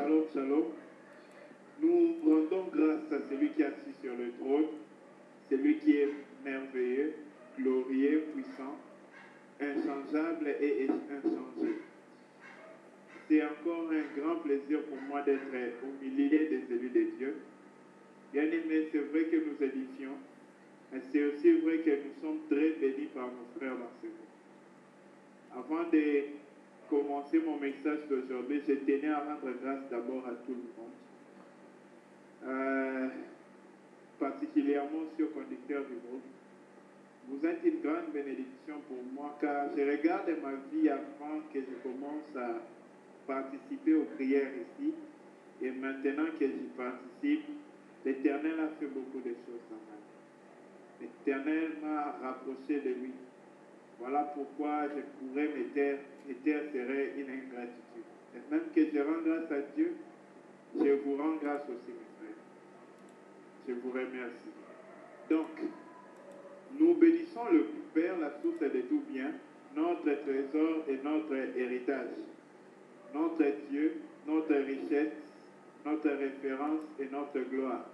Shalom, shalom. Nous rendons grâce à celui qui est assis sur le trône, celui qui est merveilleux, glorieux, puissant, inchangeable et inchangé. C'est encore un grand plaisir pour moi d'être au milieu des élus de Dieu. Bien aimé, c'est vrai que nous édifions, mais c'est aussi vrai que nous sommes très bénis par nos frères dans ce monde. Avant de commencer mon message d'aujourd'hui, je tenais à rendre grâce d'abord à tout le monde. Particulièrement aux conducteurs du groupe. Vous êtes une grande bénédiction pour moi car je regarde ma vie avant que je commence à participer aux prières ici et maintenant que j'y participe, l'Éternel a fait beaucoup de choses dans ma vie. L'Éternel m'a rapproché de lui. Voilà pourquoi je pourrais me taire serait une ingratitude. Et même que je rends grâce à Dieu, je vous rends grâce aussi, mes frères. Je vous remercie. Donc, nous bénissons le Père, la source de tout bien, notre trésor et notre héritage, notre Dieu, notre richesse, notre référence et notre gloire.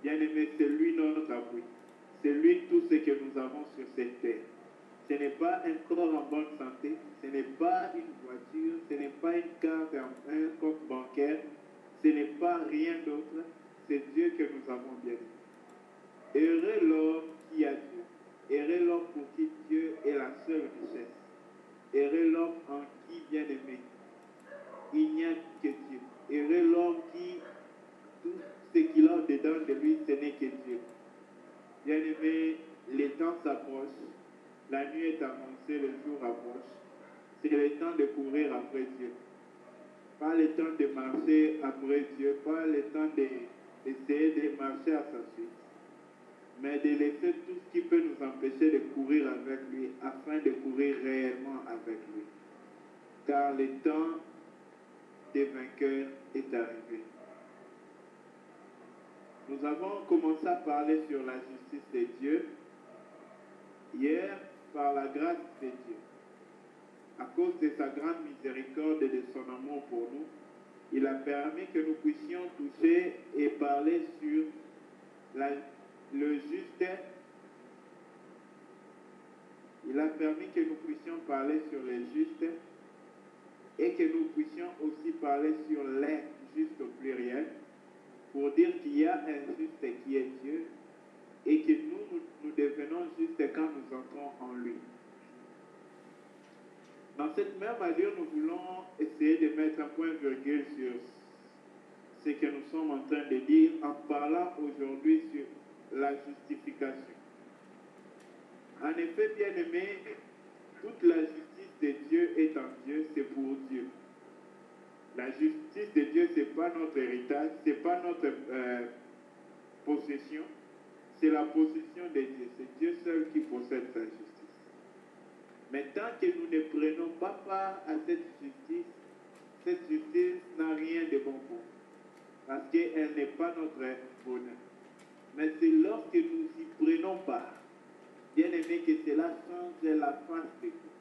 Bien-aimé, c'est lui notre appui. C'est lui tout ce que nous avons sur cette terre. Ce n'est pas un corps en bonne santé, ce n'est pas une voiture, ce n'est pas une carte, un compte bancaire, ce n'est pas rien d'autre, c'est Dieu que nous avons bien aimé. Heureux l'homme qui a Dieu, heureux l'homme pour qui Dieu est la seule richesse, heureux l'homme en qui, bien aimé, il n'y a que Dieu, heureux l'homme qui, tout ce qu'il a dedans de lui, ce n'est que Dieu. Bien aimé, les temps s'approchent. La nuit est avancée, le jour approche. C'est le temps de courir après Dieu. Pas le temps de marcher après Dieu, pas le temps d'essayer de marcher à sa suite, mais de laisser tout ce qui peut nous empêcher de courir avec lui, afin de courir réellement avec lui. Car le temps des vainqueurs est arrivé. Nous avons commencé à parler sur la justice de Dieu. Hier, par la grâce de Dieu, à cause de sa grande miséricorde et de son amour pour nous, il a permis que nous puissions toucher et parler sur le juste. Il a permis que nous puissions parler sur les justes et que nous puissions aussi parler sur les justes au pluriel, pour dire qu'il y a un juste qui est Dieu et que nous devenons justes quand nous entrons en lui. Dans cette même allure, nous voulons essayer de mettre un point-virgule sur ce que nous sommes en train de dire en parlant aujourd'hui sur la justification. En effet, bien aimé, toute la justice de Dieu est en Dieu, c'est pour Dieu. La justice de Dieu, ce n'est pas notre héritage, ce n'est pas notre possession, c'est la possession de Dieu. C'est Dieu seul qui possède sa justice. Mais tant que nous ne prenons pas part à cette justice n'a rien de bon pour nous, parce qu'elle n'est pas notre bonheur. Mais c'est lorsque nous y prenons part, bien aimé, que cela change la face de Dieu.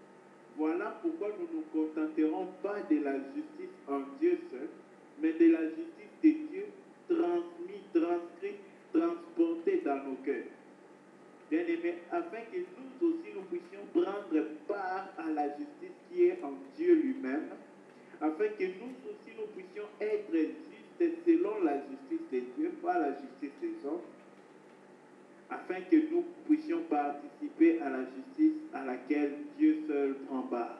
Voilà pourquoi nous ne nous contenterons pas de la justice en Dieu seul, mais de la justice de Dieu transcrite, transportée dans nos cœurs. Bien aimé, afin que nous aussi nous puissions prendre part à la justice qui est en Dieu lui-même, afin que nous aussi nous puissions être justes selon la justice de Dieu, pas la justice des hommes, afin que nous puissions participer à la justice à laquelle Dieu seul prend part.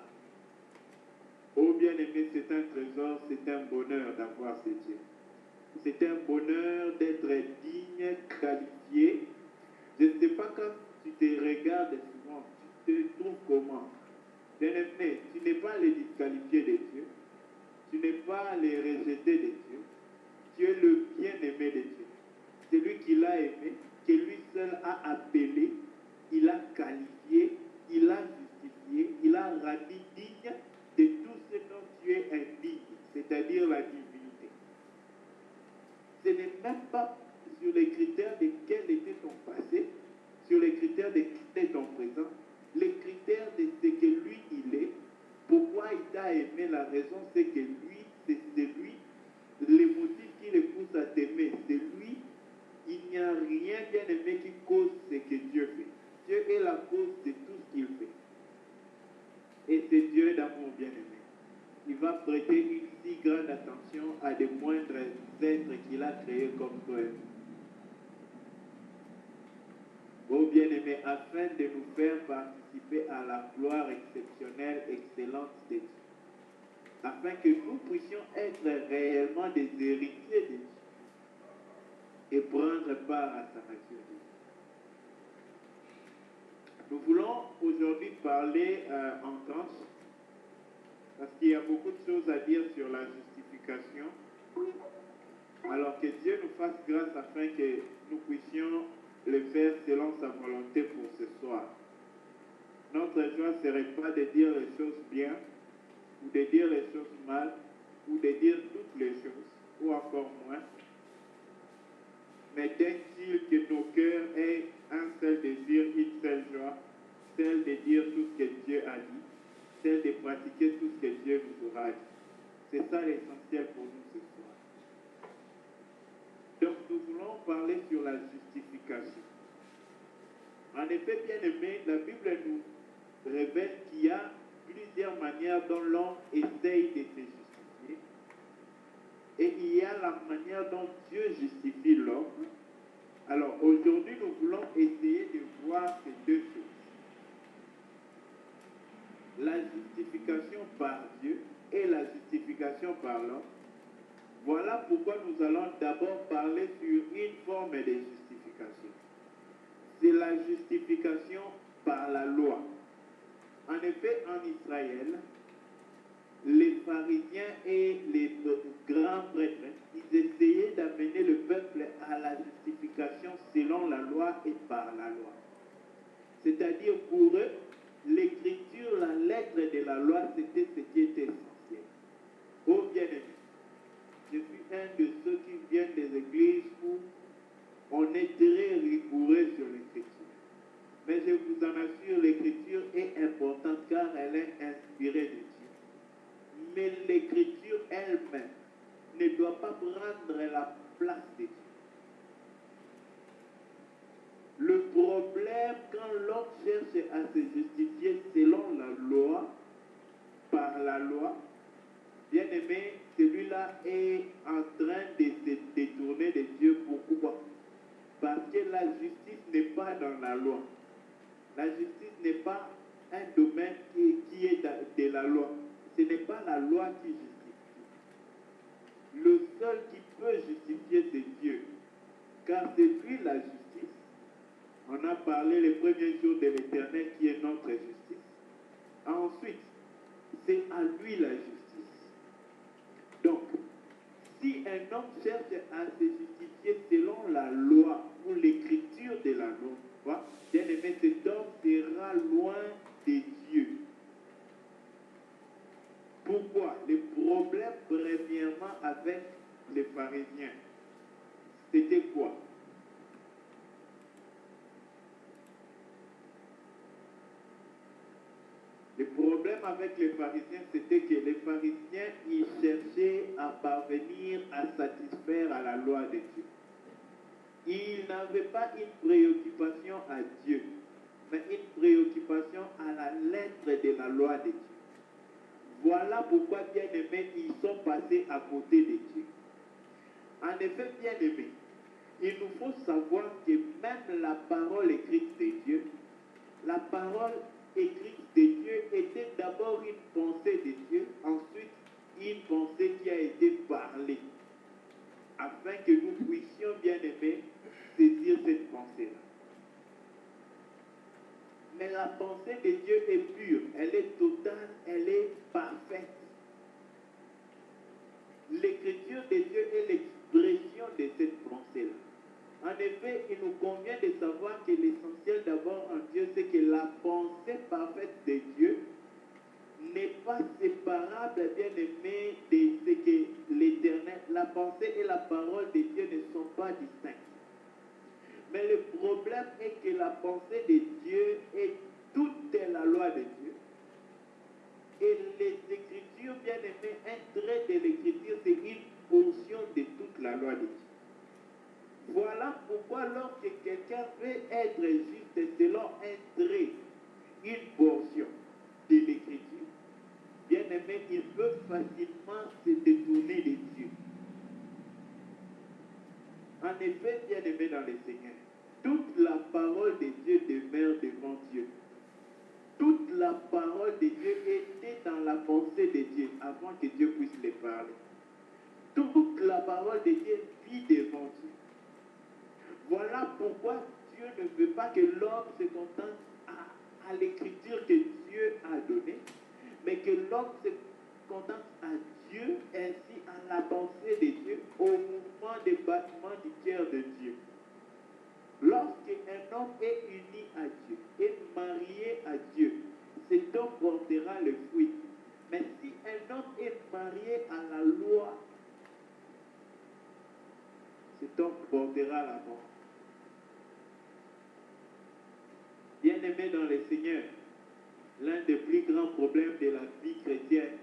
Oh bien-aimé, c'est un trésor, c'est un bonheur d'avoir ces dieux. C'est un bonheur d'être digne, qualifié. Je ne sais pas quand tu te regardes souvent, tu te trouves comment. Bien-aimé, tu n'es pas le disqualifié de Dieu. Tu n'es pas le rejeté de Dieu. Tu es le bien-aimé de Dieu. C'est lui qui l'a aimé, que lui seul a appelé, il a qualifié, il a justifié, il a rendu digne de tout ce dont tu es indigne, c'est-à-dire la divinité. Ce n'est même pas sur les critères de quel était ton passé, sur les critères de quel est ton présent, les critères de ce que lui il est, pourquoi il t'a aimé, la raison c'est que lui, c'est celui, c'est Dieu d'amour bien-aimé. Il va prêter une si grande attention à des moindres êtres qu'il a créés comme toi et moi. Ô bien-aimé, afin de nous faire participer à la gloire exceptionnelle, excellente de Dieu, afin que nous puissions être réellement des héritiers de Dieu et prendre part à sa nature. Nous voulons aujourd'hui parler en tranches, parce qu'il y a beaucoup de choses à dire sur la justification. Alors que Dieu nous fasse grâce afin que nous puissions le faire selon sa volonté pour ce soir. Notre joie ne serait pas de dire les choses bien, ou de dire les choses mal, ou de dire toutes les choses, ou encore moins. Mais dès-qu'il que nos cœurs aient un seul désir, une seule joie, celle de dire tout ce que Dieu a dit, celle de pratiquer tout ce que Dieu nous aura dit. C'est ça l'essentiel pour nous ce soir. Donc nous voulons parler sur la justification. En effet, bien aimé, la Bible nous révèle qu'il y a plusieurs manières dont l'homme essaye de se justifier. Et il y a la manière dont Dieu justifie l'homme. Alors aujourd'hui, nous voulons essayer de voir ces deux choses. La justification par Dieu et la justification par l'homme. Voilà pourquoi nous allons d'abord parler sur une forme de justification. C'est la justification par la loi. En effet, en Israël, les pharisiens et les grands prêtres, ils essayaient d'amener le peuple à la justification selon la loi et par la loi. C'est-à-dire pour eux, l'écriture, la lettre de la loi, c'était ce qui était essentiel. Oh bien-aimé, je suis un de ceux qui viennent des églises où on est très rigoureux sur l'écriture. Mais je vous en assure, l'écriture est importante car elle est inspirée de Dieu. Mais l'écriture elle-même ne doit pas prendre la place de Dieu. Le problème quand l'homme cherche à se justifier selon la loi, par la loi, bien aimé, celui-là est en train de se détourner de Dieu. Pourquoi? Parce que la justice n'est pas dans la loi. La justice n'est pas un domaine qui est de la loi. Ce n'est pas la loi qui justifie. Le seul qui peut justifier, c'est Dieu. Car c'est lui la justice. On a parlé les premiers jours de l'Éternel qui est notre justice. Ensuite, c'est à lui la justice. Donc, si un homme cherche à se justifier selon la loi ou l'écriture de la loi, bien aimé, cet homme sera loin de Dieu. Pourquoi? Le problème, premièrement, avec les pharisiens, c'était quoi? Le problème avec les pharisiens, c'était que les pharisiens, ils cherchaient à parvenir à satisfaire à la loi de Dieu. Ils n'avaient pas une préoccupation à Dieu, mais une préoccupation à la lettre de la loi de Dieu. Voilà pourquoi, bien aimés, ils sont passés à côté de Dieu. En effet, bien aimés, il nous faut savoir que même la parole écrite de Dieu, la parole écrite de Dieu était d'abord une pensée de Dieu, ensuite une pensée qui a été parlée, afin que nous puissions, bien aimés, saisir cette pensée-là. Mais la pensée de Dieu est pure, elle est totale, elle est parfaite. L'écriture de Dieu est l'expression de cette pensée-là. En effet, il nous convient de savoir que l'essentiel d'abord en Dieu, c'est que la pensée parfaite de Dieu n'est pas séparable, bien aimé, de ce que l'Éternel, la pensée et la parole de Dieu ne sont pas distinctes. Mais le problème est que la pensée de Dieu est toute la loi de Dieu. Et les Écritures, bien aimées, un trait de l'Écriture, c'est une portion de toute la loi de Dieu. Voilà pourquoi lorsque quelqu'un veut être juste selon un trait, une portion de l'Écriture, facilement se détourner de Dieu. En effet, bien-aimé dans le Seigneur, toute la parole de Dieu demeure devant Dieu. Toute la parole de Dieu était dans la pensée de Dieu avant que Dieu puisse les parler. Toute la parole de Dieu vit devant Dieu. Voilà pourquoi Dieu ne veut pas que l'homme se contente à l'écriture que Dieu a donnée, mais que l'homme se contente à Dieu ainsi à la pensée de Dieu, au mouvement des battements du cœur de Dieu. Lorsqu'un homme est uni à Dieu, est marié à Dieu, cet homme portera le fruit. Mais si un homme est marié à la loi, cet homme portera la mort. Bien-aimé dans le Seigneur, l'un des plus grands problèmes de la vie chrétienne,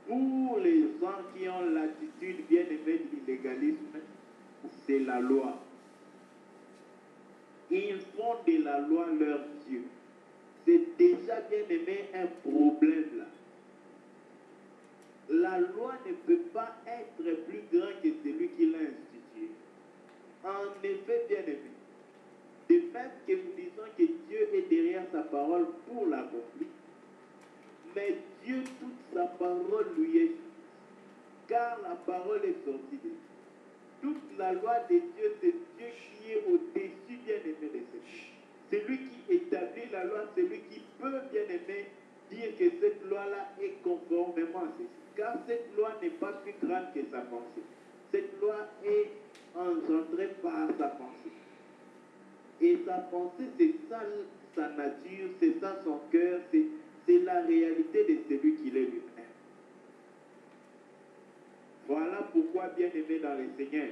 pour les gens qui ont l'attitude bien-aimée de l'illégalisme, c'est la loi. Ils font de la loi leur Dieu. C'est déjà, bien-aimé, un problème là. La loi ne peut pas être plus grand que celui qui l'a institué. En effet, bien-aimé, de même que nous disons que Dieu est derrière sa parole pour l'accomplir, mais Dieu, toute sa parole lui est, car la parole est sortie de Dieu. Toute la loi de Dieu, c'est Dieu qui est au-dessus, bien-aimé, de cette loi. C'est lui qui établit la loi, c'est lui qui peut, bien-aimé, dire que cette loi-là est conformément à ceci. Car cette loi n'est pas plus grande que sa pensée. Cette loi est engendrée par sa pensée. Et sa pensée, c'est ça sa nature, c'est ça son cœur, c'est la réalité de celui qu'il est lui-même. Voilà pourquoi, bien-aimé dans le Seigneur,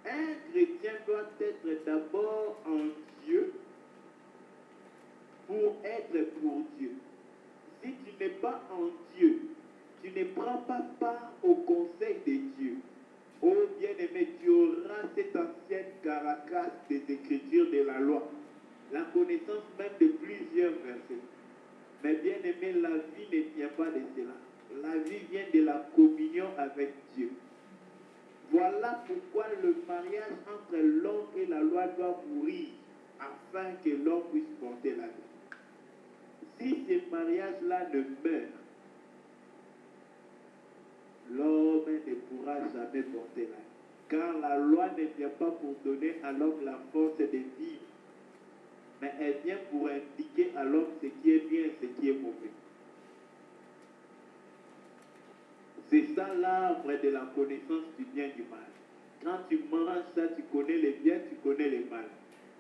un chrétien doit être d'abord en Dieu pour être pour Dieu. Si tu n'es pas en Dieu, tu ne prends pas part au conseil de Dieu. Oh bien-aimé, tu auras cette ancienne caracasse des Écritures de la loi, la connaissance même de plusieurs versets. Mais bien-aimé, la vie ne tient pas de cela. La vie vient de la communion avec Dieu. Voilà pourquoi le mariage entre l'homme et la loi doit mourir, afin que l'homme puisse porter la vie. Si ce mariage-là ne meurt, l'homme ne pourra jamais porter la vie. Car la loi ne vient pas pour donner à l'homme la force de vivre, mais elle vient pour indiquer à l'homme ce qui est bien et ce qui est mauvais. C'est ça l'arbre de la connaissance du bien et du mal. Quand tu manges ça, tu connais les biens, tu connais les mal.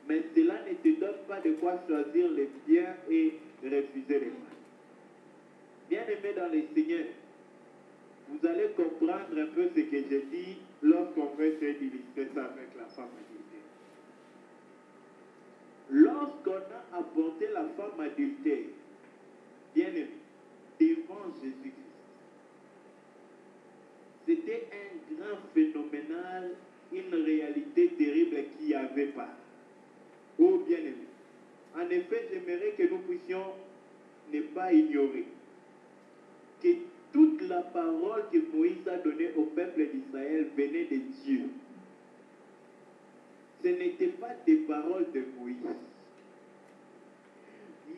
Mais cela ne te donne pas de quoi choisir les biens et refuser les mal. Bien-aimé dans le Seigneur, vous allez comprendre un peu ce que j'ai dit lorsqu'on veut essayer d'illustrer ça avec la femme adultère. Lorsqu'on a apporté la femme adultère, bien-aimé, devant Jésus-Christ, c'était un grand phénoménal, une réalité terrible qui avait pas. Oh bien-aimé, en effet, j'aimerais que nous puissions ne pas ignorer que toute la parole que Moïse a donnée au peuple d'Israël venait de Dieu. Ce n'était pas des paroles de Moïse.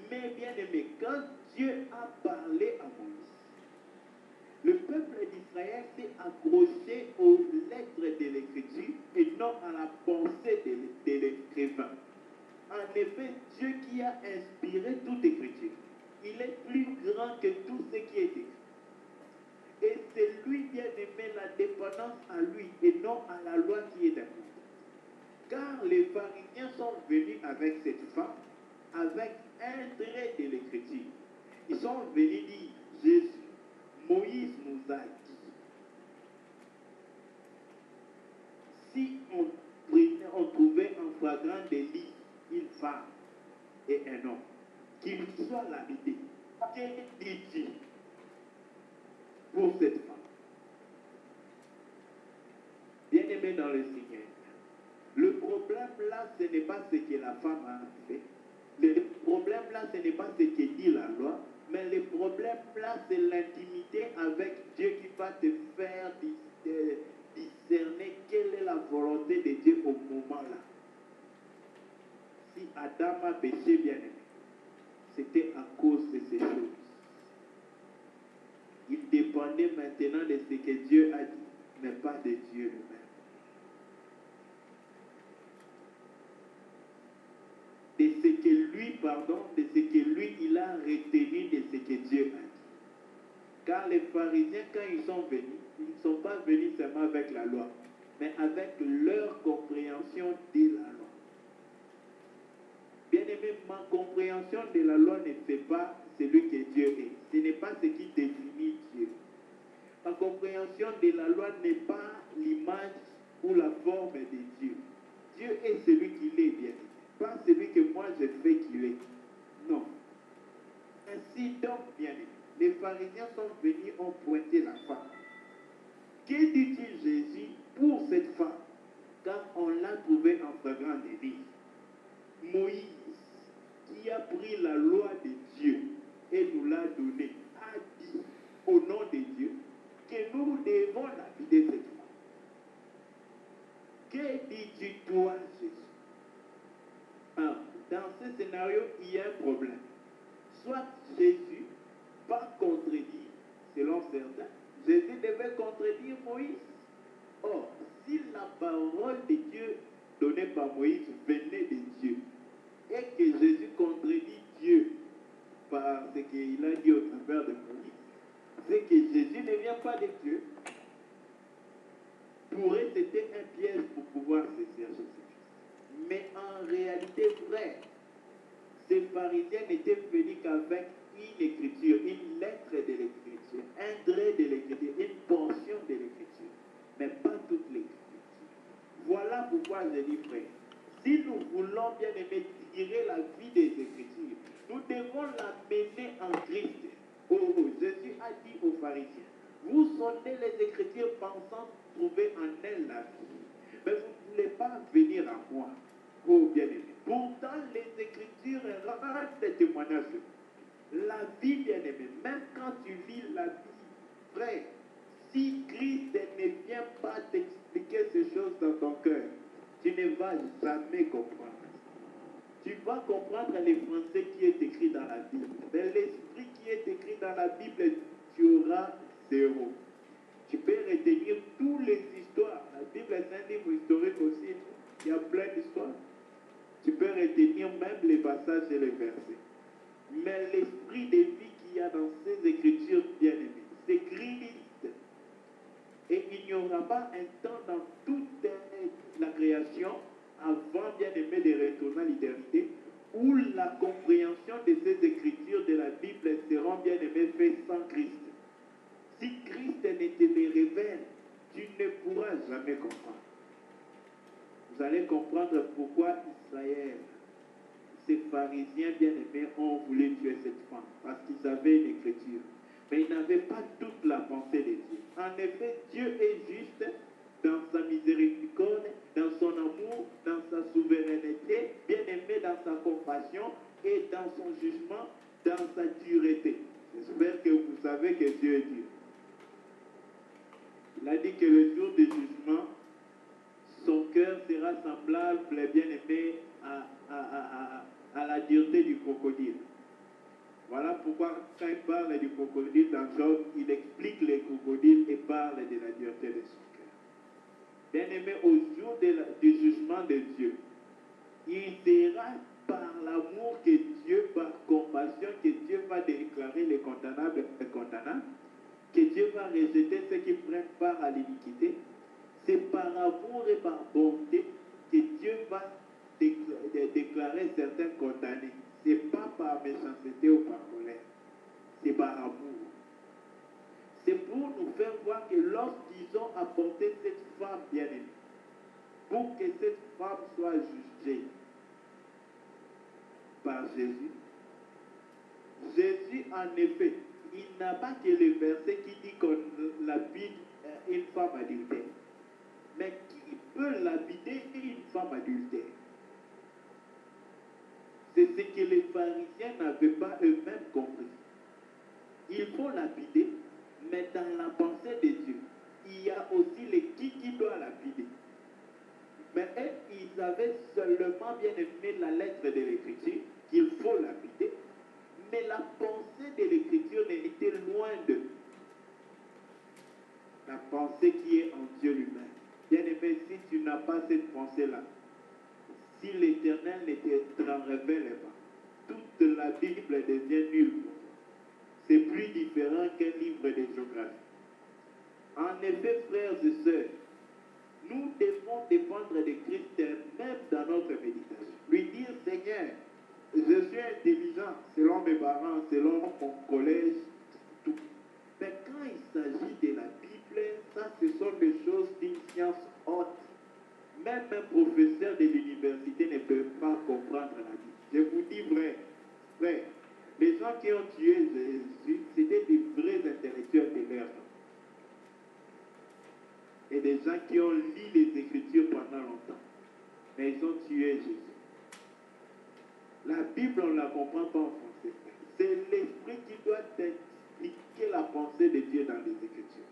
Mais bien aimé, quand Dieu a parlé à Moïse, le peuple d'Israël s'est accroché aux lettres de l'Écriture et non à la pensée de l'écrivain. En effet, Dieu qui a inspiré toute Écriture, il est plus grand que tout ce qui est écrit. Et c'est lui, bien-aimé, la dépendance à lui et non à la loi qui est importante. Car les pharisiens sont venus avec cette femme, avec un trait de l'Écriture. Ils sont venus dire, Jésus, Moïse nous a dit, si on trouvait en flagrant délit une femme et un homme, qu'il soit lapidé, que dit-il pour cette femme? Bien-aimé dans le Seigneur, le problème là, ce n'est pas ce que la femme a fait. Le problème là, ce n'est pas ce que dit la loi, mais le problème problème là, c'est l'intimité avec Dieu qui va te faire discerner quelle est la volonté de Dieu au moment là. Si Adam a péché, bien aimé, c'était à cause de ces choses. Il dépendait maintenant de ce que Dieu a dit, mais pas de Dieu lui-même. De ce que lui, il a retenu de ce que Dieu a dit. Car les pharisiens, quand ils sont venus, ils ne sont pas venus seulement avec la loi, mais avec leur compréhension de la loi. Bien aimé, ma compréhension de la loi ne fait pas celui que Dieu est. Ce n'est pas ce qui définit Dieu. Ma compréhension de la loi n'est pas l'image ou la forme de Dieu. Dieu est celui qu'il est, bien aimé. Pas celui que moi je fais qu'il est. Non. Ainsi donc, bien aimé, les pharisiens sont venus, ont pointé la femme. Que dit-il Jésus pour cette femme quand on l'a trouvée en flagrant délit? Moïse, qui a pris la loi de Dieu et nous l'a donnée, a dit au nom de Dieu que nous devons lapider cette femme. Que dis-tu toi, Jésus? Dans ce scénario, il y a un problème. Soit Jésus, pas contredit, selon certains, Jésus devait contredire Moïse. Or, si la parole de Dieu donnée par Moïse venait de Dieu, et que Jésus contredit Dieu par ce qu'il a dit au travers de Moïse, c'est que Jésus ne vient pas de Dieu. Pour eux, c'était un piège pour pouvoir saisir Jésus. Mais en réalité, frère, ces pharisiens n'étaient venus qu'avec une écriture, une lettre de l'écriture, un trait de l'écriture, une portion de l'écriture, mais pas toute l'écriture. Voilà pourquoi je dis, frère, si nous voulons bien aimer tirer la vie des écritures, nous devons la mener en Christ. Jésus a dit aux pharisiens, vous sondez les écritures pensant trouver en elles la vie, mais vous ne voulez pas venir à moi. Oh bien-aimé. Pourtant, les Écritures rendent témoignage. La vie, bien-aimé, même quand tu vis la vie, frère, si Christ ne vient pas t'expliquer ces choses dans ton cœur, tu ne vas jamais comprendre. Tu vas comprendre les français qui est écrit dans la Bible. Mais l'esprit qui est écrit dans la Bible, tu auras zéro. Tu peux retenir toutes les histoires. La Bible est un livre historique aussi. Il y a plein d'histoires. Tu peux retenir même les passages et les versets. Mais l'esprit de vie qu'il y a dans ces écritures bien-aimées, c'est Christ. Et il n'y aura pas un temps dans toute la création, avant bien-aimé de retourner à l'éternité, où la compréhension de ces écritures de la Bible seront bien-aimées faites sans Christ. Si Christ ne te les révèle, tu ne pourras jamais comprendre. Vous allez comprendre pourquoi Israël, ces pharisiens bien-aimés, ont voulu tuer cette femme. Parce qu'ils avaient une écriture. Mais ils n'avaient pas toute la pensée de Dieu. En effet, Dieu est juste dans sa miséricorde, dans son amour, dans sa souveraineté, bien-aimé dans sa compassion et dans son jugement, dans sa dureté. J'espère que vous savez que Dieu est Dieu. Il a dit que le jour du jugement, son cœur sera semblable, bien-aimé, à la dureté du crocodile. Voilà pourquoi, quand il parle du crocodile dans Job, il explique les crocodiles et parle de la dureté de son cœur. Bien-aimé, au jour du jugement de Dieu, il sera par l'amour que Dieu, par compassion, que Dieu va déclarer les condamnables et condamnables, que Dieu va rejeter ceux qui prennent part à l'iniquité. C'est par amour et par bonté que Dieu va déclarer certains condamnés. Ce n'est pas par méchanceté ou par colère. C'est par amour. C'est pour nous faire voir que lorsqu'ils ont apporté cette femme bien-aimée, pour que cette femme soit jugée par Jésus, Jésus, en effet, il n'a pas que le verset qui dit qu'on lapide une femme adultère. Mais qui peut lapider une femme adultère? C'est ce que les pharisiens n'avaient pas eux-mêmes compris. faut lapider, mais dans la pensée de Dieu, il y a aussi les qui doit lapider. Mais eux, ils avaient seulement bien aimé la lettre de l'Écriture, qu'il faut lapider, mais la pensée de l'Écriture était loin d'eux. La pensée qui est en Dieu lui-même. Bien aimé, si tu n'as pas cette pensée-là, si l'Éternel ne te révèle pas, toute la Bible devient nulle pour toi. C'est plus différent qu'un livre de géographie. En effet, frères et sœurs, nous devons dépendre de Christ même dans notre méditation. Lui dire, Seigneur, je suis intelligent selon mes parents, selon mon collège, tout. Mais quand il s'agit de la Bible, ça, ce sont des choses d'une science haute. Même un professeur de l'université ne peut pas comprendre la Bible. Je vous dis vrai, frère, les gens qui ont tué Jésus, c'était des vrais intellectuels de leur temps. Et des gens qui ont lu les Écritures pendant longtemps. Mais ils ont tué Jésus. La Bible, on ne la comprend pas en français. C'est l'Esprit qui doit expliquer la pensée de Dieu dans les Écritures.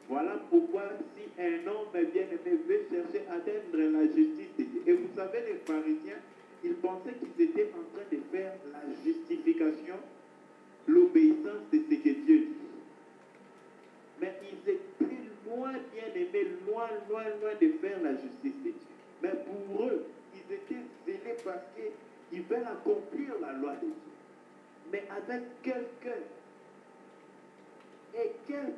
Voilà pourquoi si un homme bien-aimé veut chercher à atteindre la justice de Dieu. Et vous savez, les pharisiens, ils pensaient qu'ils étaient en train de faire la justification, l'obéissance de ce que Dieu dit. Mais ils étaient loin, bien-aimés, loin de faire la justice de Dieu. Mais pour eux, ils étaient zélés parce qu'ils veulent accomplir la loi de Dieu. Mais avec quel cœur et quelle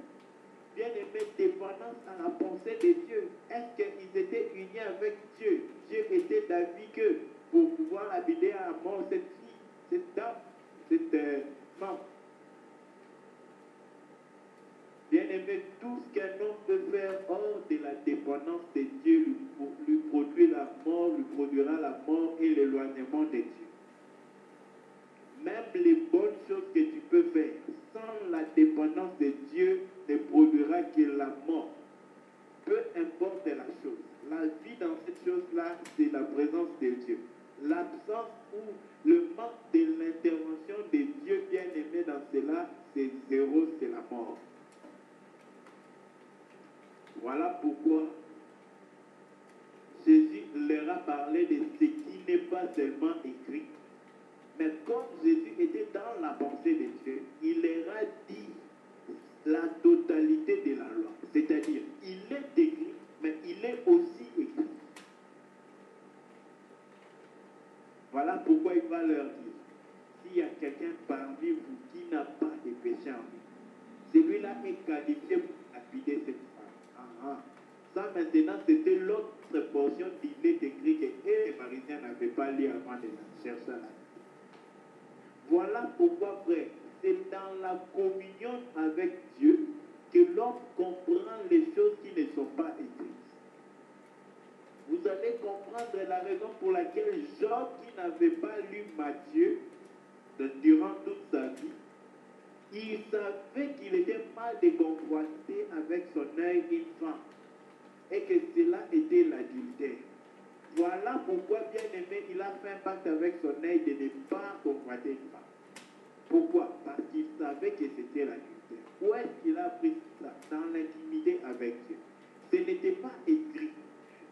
bien-aimé dépendance à la pensée de Dieu. Est-ce qu'ils étaient unis avec Dieu? Dieu était d'avis que pour pouvoir habiter à mort cette fille, cette dame, cette femme. Bien-aimé, tout ce qu'un homme peut faire hors de la dépendance de Dieu lui produit la mort, lui produira la mort et l'éloignement de Dieu. Même les bonnes choses que tu peux faire sans la dépendance de Dieu ne produira que la mort. Peu importe la chose. La vie dans cette chose-là, c'est la présence de Dieu. L'absence ou le manque de l'intervention de Dieu bien-aimé dans cela, c'est zéro, c'est la mort. Voilà pourquoi Jésus leur a parlé de ce qui n'est pas seulement écrit. Mais comme Jésus était dans la pensée de Dieu, il leur a dit la totalité de la loi. C'est-à-dire, il est écrit, mais il est aussi écrit. Voilà pourquoi il va leur dire, s'il y a quelqu'un parmi vous qui n'a pas de péché en lui, celui-là est qualifié pour lapider cette femme. Ça maintenant, c'était l'autre portion d'il est écrit que les pharisiens n'avaient pas lu avant de chercher la. Voilà pourquoi, frère, c'est dans la communion avec Dieu que l'homme comprend les choses qui ne sont pas écrites. Vous allez comprendre la raison pour laquelle Job, qui n'avait pas lu Matthieu durant toute sa vie, il savait qu'il était mal de convoiter avec son œil une femme et que cela était l'adultère. Voilà pourquoi, bien aimé, il a fait un pacte avec son œil de ne pas convoiter une femme. Pourquoi? Parce qu'il savait que c'était l'adultère. Où est-ce qu'il a appris ça? Dans l'intimité avec Dieu. Ce n'était pas écrit.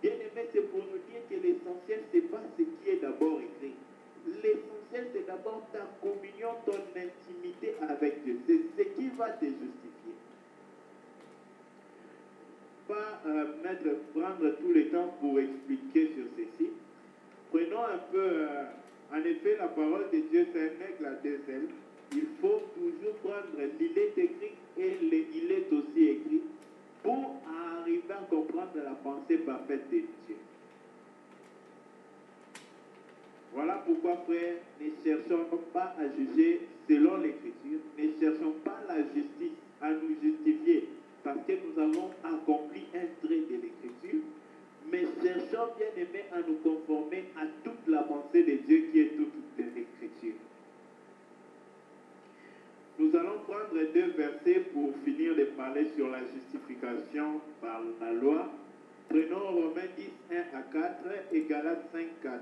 Bien aimé, c'est pour nous dire que l'essentiel, ce n'est pas ce qui est d'abord écrit. L'essentiel, c'est d'abord ta communion, ton intimité avec Dieu. C'est ce qui va te justifier. Pas prendre tout le temps pour expliquer sur ceci. Prenons un peu, en effet, la parole de Dieu, c'est un aigle à deux ailes. Il faut toujours prendre l'il est écrit et il est aussi écrit pour arriver à comprendre la pensée parfaite de Dieu. Voilà pourquoi, frère, ne cherchons pas à juger selon l'Écriture, ne cherchons pas la justice à nous justifier parce que nous avons accompli un trait de l'Écriture, mais cherchons bien aimé à nous conformer à toute la pensée de Dieu qui est toute de l'Écriture. Nous allons prendre deux versets pour finir de parler sur la justification par la loi. Prenons Romains 10, 1 à 4 et Galates 5, 4.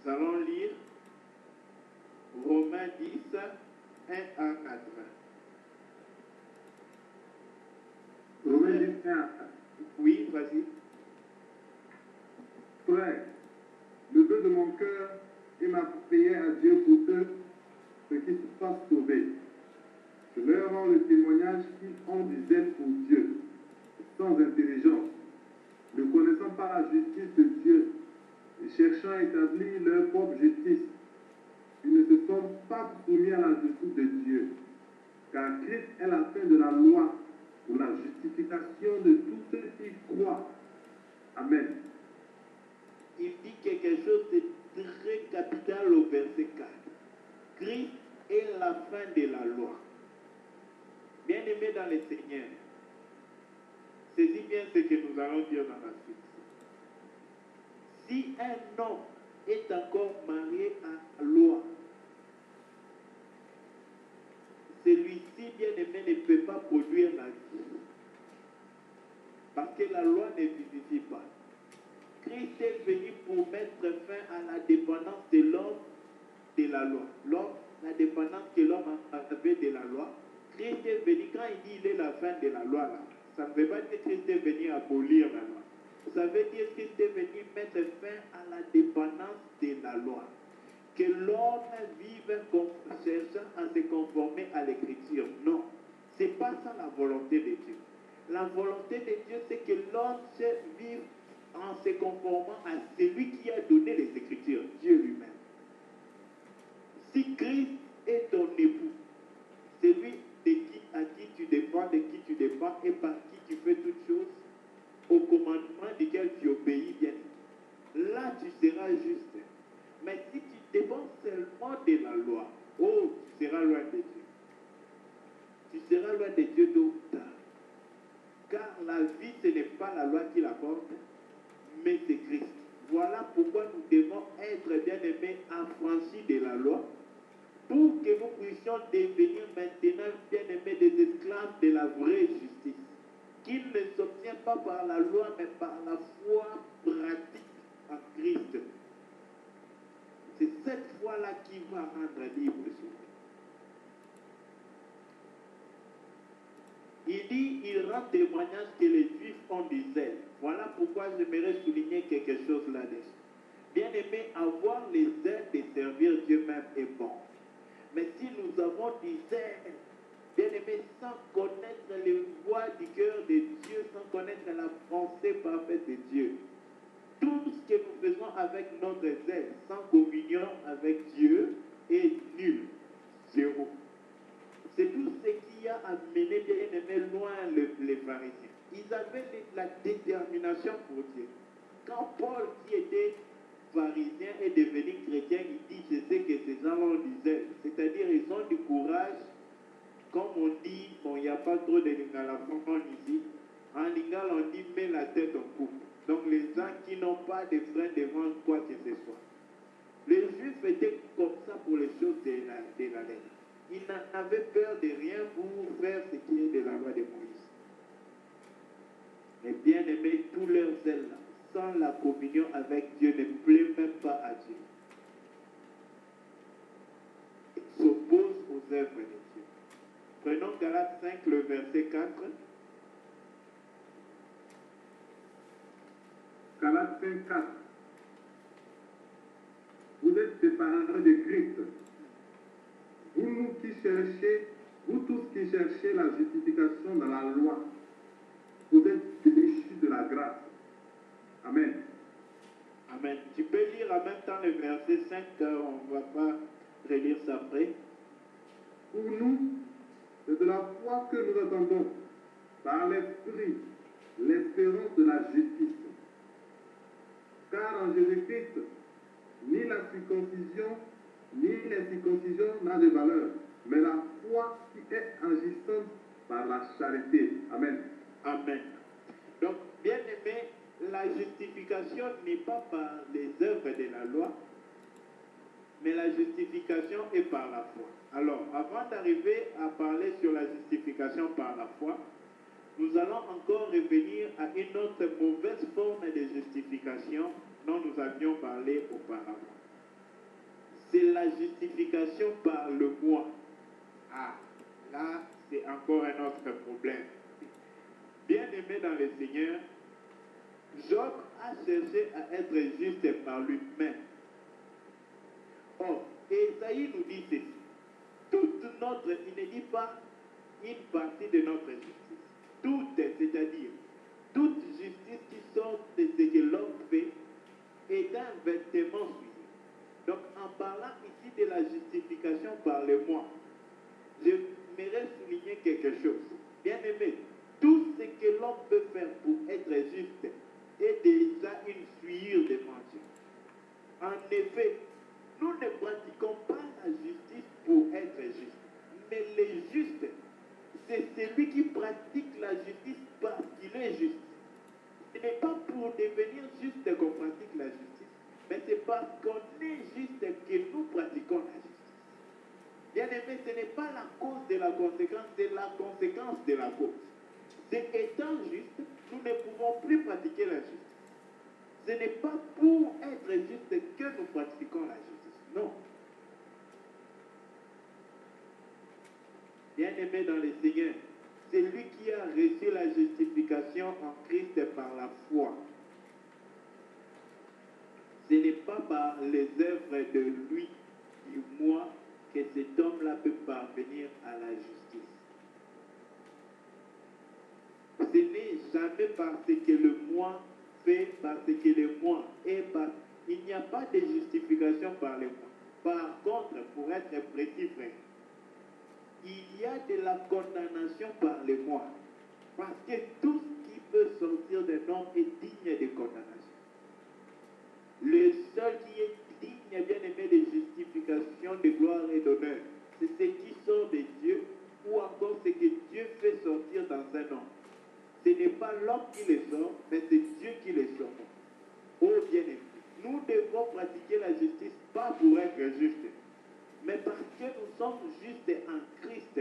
Nous allons lire Romains 10, 1 à 4. Romains 10, 1 à 4. Oui, vas-y. Frère, le vœu de mon cœur est ma prière à Dieu pour eux, ceux qui se fassent sauver. Je leur rends le témoignage qu'ils ont du zèle pour Dieu, sans intelligence, ne connaissant pas la justice de Dieu, et cherchant à établir leur propre justice. Ils ne se sont pas soumis à la justice de Dieu, car Christ est la fin de la loi pour la justification de tous ceux qui croient. Amen. Il dit quelque chose de très capital au verset 4. Christ est la fin de la loi. Bien-aimés dans le Seigneur, saisis bien ce que nous allons dire dans la suite. Si un homme est encore marié à la loi, celui-ci, bien-aimé, ne peut pas produire la vie. Parce que la loi ne vivifie pas. Christ est venu pour mettre fin à la dépendance de l'homme de la loi. L'homme, la dépendance que l'homme avait de la loi. Christ est venu, quand il dit qu'il est la fin de la loi, là, ça ne veut pas dire que Christ est venu abolir la loi. Ça veut dire que Christ est venu mettre fin à la dépendance de la loi. Que l'homme vive cherchant à se conformer à l'écriture. Non, ce n'est pas ça la volonté de Dieu. La volonté de Dieu, c'est que l'homme vive en se conformant à celui qui a donné les Écritures, Dieu lui-même. Si Christ est ton époux, celui à qui tu dépends, de qui tu dépends et par qui tu fais toutes choses, au commandement duquel tu obéis bien, là tu seras juste. Mais si tu dépends seulement de la loi, oh, tu seras loin de Dieu. Tu seras loin de Dieu tôt ou tard. Car la vie, ce n'est pas la loi qui l'apporte, mais c'est Christ. Voilà pourquoi nous devons être bien-aimés, affranchis de la loi, pour que nous puissions devenir maintenant bien-aimés des esclaves de la vraie justice, qui ne s'obtient pas par la loi, mais par la foi pratique en Christ. C'est cette foi-là qui va rendre libre celui. Il dit, il rend témoignage que les Juifs ont du zèle. Voilà pourquoi j'aimerais souligner quelque chose là-dessus. Bien aimé, avoir les zèles de servir Dieu même est bon. Mais si nous avons du zèle, bien aimé, sans connaître les voies du cœur de Dieu, sans connaître la pensée parfaite de Dieu, tout ce que nous faisons avec notre zèle, sans communion avec Dieu, est nul, zéro. C'est tout ce qui a amené bien aimé loin les pharisiens. Ils avaient la détermination pour Dieu. Quand Paul, qui était pharisien, est devenu chrétien, il dit, je sais que ces gens-là ont du zèle. C'est-à-dire, ils ont du courage. Comme on dit, bon, il n'y a pas trop de lingala francophone ici. En lingala, on dit, mets la tête en couple. Donc, les gens qui n'ont pas de frein devant quoi que ce soit. Les Juifs étaient comme ça pour les choses de la lettre. Ils n'avaient peur de rien pour faire ce qui est de la loi de Moïse. Mais bien aimé, tout leur zèle, sans la communion avec Dieu, ne plaît même pas à Dieu. Ils s'opposent aux œuvres de Dieu. Prenons Galates 5, le verset 4. Galates 5, 4. Vous êtes séparés de Christ. Vous tous qui cherchez la justification dans la loi, vous êtes déchus de la grâce. Amen. Amen. Tu peux lire en même temps le verset 5, car on ne va pas relire ça après. Pour nous, c'est de la foi que nous attendons, par l'Esprit, l'espérance de la justice. Car en Jésus-Christ, ni la circoncision, ni l'incirconcision n'a de valeur, mais la foi qui est agissante par la charité. Amen. Amen. Donc, bien aimé, la justification n'est pas par les œuvres de la loi, mais la justification est par la foi. Alors, avant d'arriver à parler sur la justification par la foi, nous allons encore revenir à une autre mauvaise forme de justification dont nous avions parlé auparavant. c'est la justification par le moi. Ah, là, c'est encore un autre problème. Bien-aimé dans le Seigneur, Job a cherché à être juste par lui-même. Or, Ésaïe nous dit ceci. Toute notre, il ne dit pas une partie de notre justice. Toute, c'est-à-dire, toute justice qui sort de ce que l'homme fait est un vêtement souillé. Donc, en parlant ici de la justification par le moi, j'aimerais souligner quelque chose. Bien aimé, tout ce que l'homme peut faire pour être juste est déjà une souillure devant Dieu. En effet, nous ne pratiquons pas la justice pour être juste. Mais le juste, c'est celui qui pratique la justice parce qu'il est juste. Ce n'est pas pour devenir juste qu'on pratique la justice, mais c'est parce qu'on est juste que nous pratiquons la justice. Bien aimé, ce n'est pas la cause de la conséquence, c'est la conséquence de la cause. C'est étant juste, nous ne pouvons plus pratiquer la justice. Ce n'est pas pour être juste que nous pratiquons la justice. Non. Bien-aimé dans le Seigneur, c'est lui qui a reçu la justification en Christ par la foi. Ce n'est pas par les œuvres de lui, du moi, que cet homme-là peut parvenir à la justice. Ce n'est jamais parce que le moi fait, parce que le moi est par... Il n'y a pas de justification par le moi. Par contre, pour être précis, frère, il y a de la condamnation par le moi. Parce que tout ce qui peut sortir d'un homme est digne de condamnation. Le seul qui est digne, bien aimé, de justification, de gloire et d'honneur, c'est ce qui sort de Dieu ou encore ce que Dieu fait sortir dans un homme. Ce n'est pas l'homme qui le sort, mais c'est Dieu qui le sort. Oh bien-aimé, nous devons pratiquer la justice pas pour être juste, mais parce que nous sommes justes en Christ,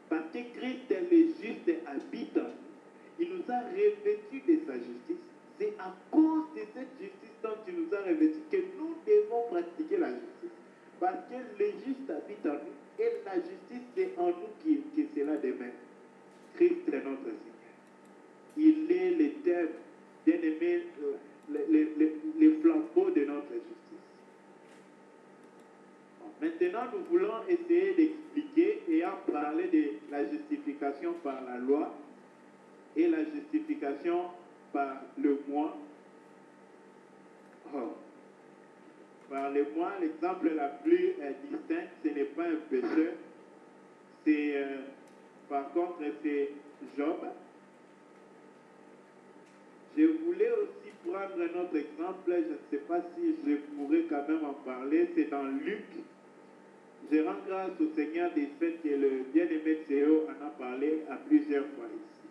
parce que Christ le juste habite en nous, il nous a revêtus de sa justice. C'est à cause de cette justice dont il nous a revêtus que nous devons pratiquer la justice. Parce que le juste habite en nous et la justice c'est en nous que cela demeure. Christ est notre Seigneur. Il est l'éternel, bien-aimé, le flambeau de notre justice. Maintenant, nous voulons essayer d'expliquer et en parler de la justification par la loi et la justification par le moi. Oh. Par le moi, l'exemple la plus distinct, ce n'est pas un pécheur, c'est par contre c'est Job. Je voulais aussi prendre un autre exemple, je ne sais pas si je pourrais quand même en parler, c'est dans Luc. Je rends grâce au Seigneur des faits que le bien-aimé Théo en a parlé à plusieurs fois ici.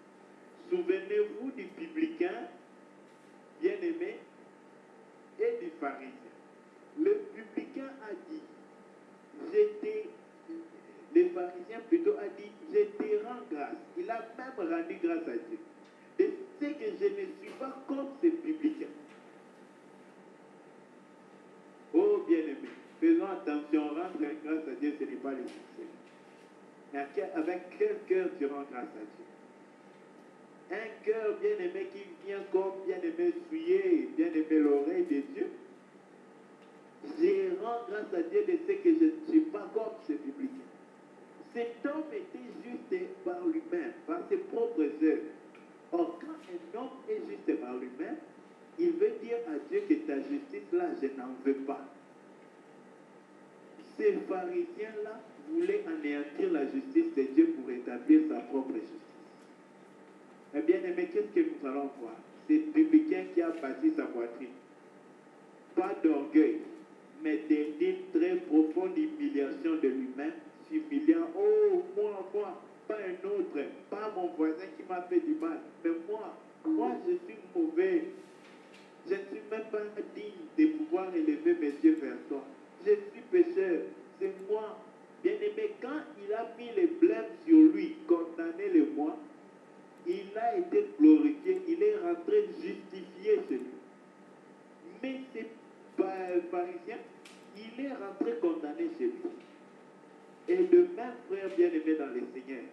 Souvenez-vous du publicain bien-aimé et du pharisien. Le publicain a dit, le pharisien plutôt a dit, je te rends grâce. Il a même rendu grâce à Dieu. Et c'est que je ne suis pas comme ce publicain. Oh bien-aimé, faisons attention, rendre grâce à Dieu, ce n'est pas l'essentiel. Mais avec quel cœur tu rends grâce à Dieu? Un cœur bien-aimé qui vient comme bien-aimé souillé, bien-aimé l'oreille de Dieu. Je rends grâce à Dieu de ce que je ne suis pas comme ce publicain. Cet homme était juste par lui-même, par ses propres œuvres. Or, quand un homme est juste par lui-même, il veut dire à Dieu que ta justice-là, je n'en veux pas. Ces pharisiens-là voulaient anéantir la justice de Dieu pour établir sa propre justice. Eh bien aimé, qu'est-ce que nous allons voir? C'est le publicain qui a bâti sa poitrine. Pas d'orgueil, mais d'une très profonde humiliation de lui-même, s'humiliant, oh, moi, pas un autre, pas mon voisin qui m'a fait du mal, mais moi je suis mauvais. Je ne suis même pas digne de pouvoir élever mes yeux vers toi. Je suis pécheur, c'est moi. Bien-aimé, quand il a mis les blêmes sur lui, condamné le moi, il a été glorifié, il est rentré justifié chez lui. Mais ces pharisiens, il est rentré condamné chez lui. Et le même frère bien-aimé dans le Seigneur,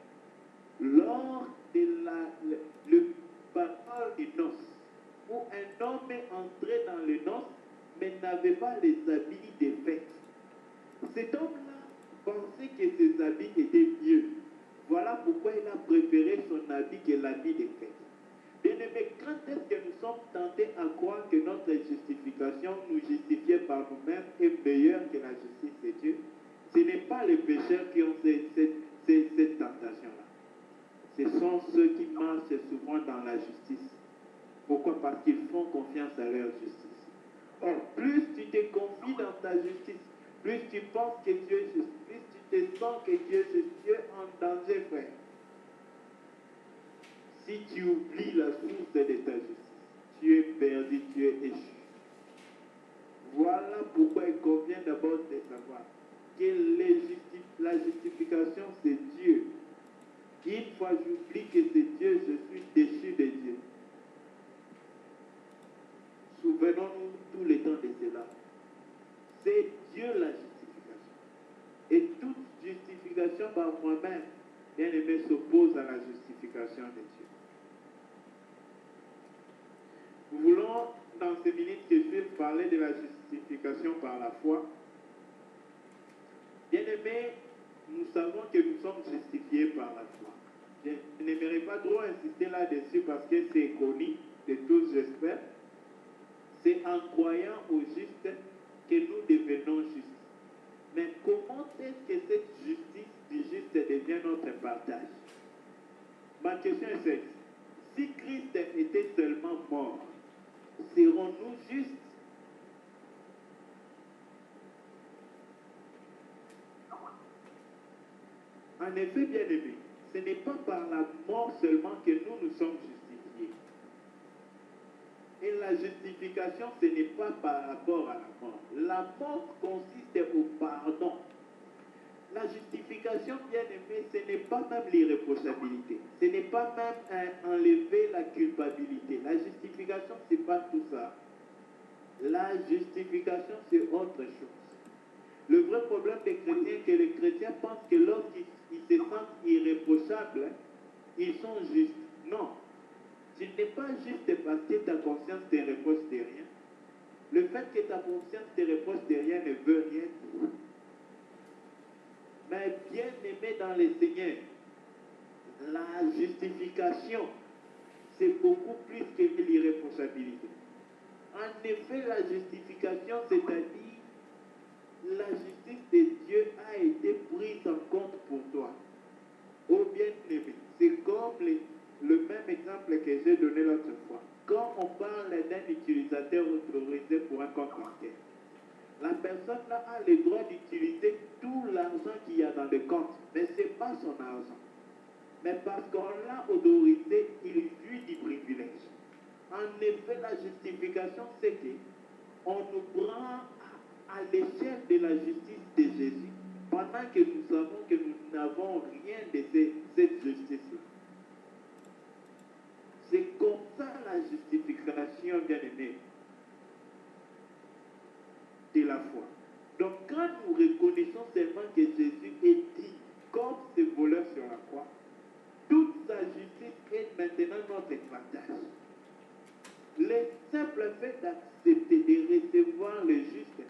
lors de le parole des noces, où un homme est entré dans les noces, mais n'avait pas les habits des fêtes. Cet homme-là pensait que ses habits étaient mieux. Voilà pourquoi il a préféré son habit que l'habit des fêtes. Bien-aimés, quand est-ce que nous sommes tentés à croire que notre justification, nous justifiée par nous-mêmes, est meilleure que la justice de Dieu? Ce n'est pas les pécheurs qui ont cette tentation-là. Ce sont ceux qui marchent souvent dans la justice. Pourquoi? Parce qu'ils font confiance à leur justice. Or, plus tu te confies dans ta justice, plus tu penses que Dieu est juste, plus tu te sens que Dieu est juste, tu es en danger, frère. Si tu oublies la source de ta justice, tu es perdu, tu es échu. Voilà pourquoi il convient d'abord de savoir que la justification, c'est Dieu. Une fois j'oublie que c'est Dieu, je suis déchu de Dieu. Souvenons-nous tout le temps de cela. C'est Dieu la justification. Et toute justification par moi-même, bien aimé, s'oppose à la justification de Dieu. Nous voulons, dans ces minutes qui suivent, parler de la justification par la foi. Bien aimé, nous savons que nous sommes justifiés par la foi. Je n'aimerais pas trop insister là-dessus parce que c'est connu de tous, j'espère. C'est en croyant au juste que nous devenons justes. Mais comment est-ce que cette justice du juste devient notre partage? Ma question est celle-ci. Si Christ était seulement mort, serons-nous justes? En effet, bien aimé, ce n'est pas par la mort seulement que nous sommes justifiés. Et la justification, ce n'est pas par rapport à la mort. La mort consiste au pardon. La justification, bien aimé, ce n'est pas même l'irréprochabilité. Ce n'est pas même enlever la culpabilité. La justification, ce n'est pas tout ça. La justification, c'est autre chose. Le vrai problème des chrétiens, c'est que les chrétiens pensent que lorsqu'ils se sentent irréprochables, ils sont justes. Non. Tu n'es pas juste parce que ta conscience te reproche de rien. Le fait que ta conscience te reproche de rien ne veut rien dire. Mais bien aimé dans le Seigneur, la justification, c'est beaucoup plus que l'irréprochabilité. En effet, la justification, c'est-à-dire la justice de Dieu a été prise en compte pour toi. Oh bien-aimé, c'est comme le même exemple que j'ai donné l'autre fois. Quand on parle d'un utilisateur autorisé pour un compte bancaire, la personne là a le droit d'utiliser tout l'argent qu'il y a dans le compte, mais ce n'est pas son argent. Mais parce qu'on l'a autorisé, il jouit du privilège. En effet, la justification, c'est qu'on nous prend à l'échelle de la justice de Jésus, pendant que nous savons que nous n'avons rien de cette justice-là. C'est comme ça la justification, bien aimée, de la foi. Donc quand nous reconnaissons seulement que Jésus est dit comme ce voleur sur la croix, toute sa justice est maintenant notre partage. Le simple fait d'accepter de recevoir le juste,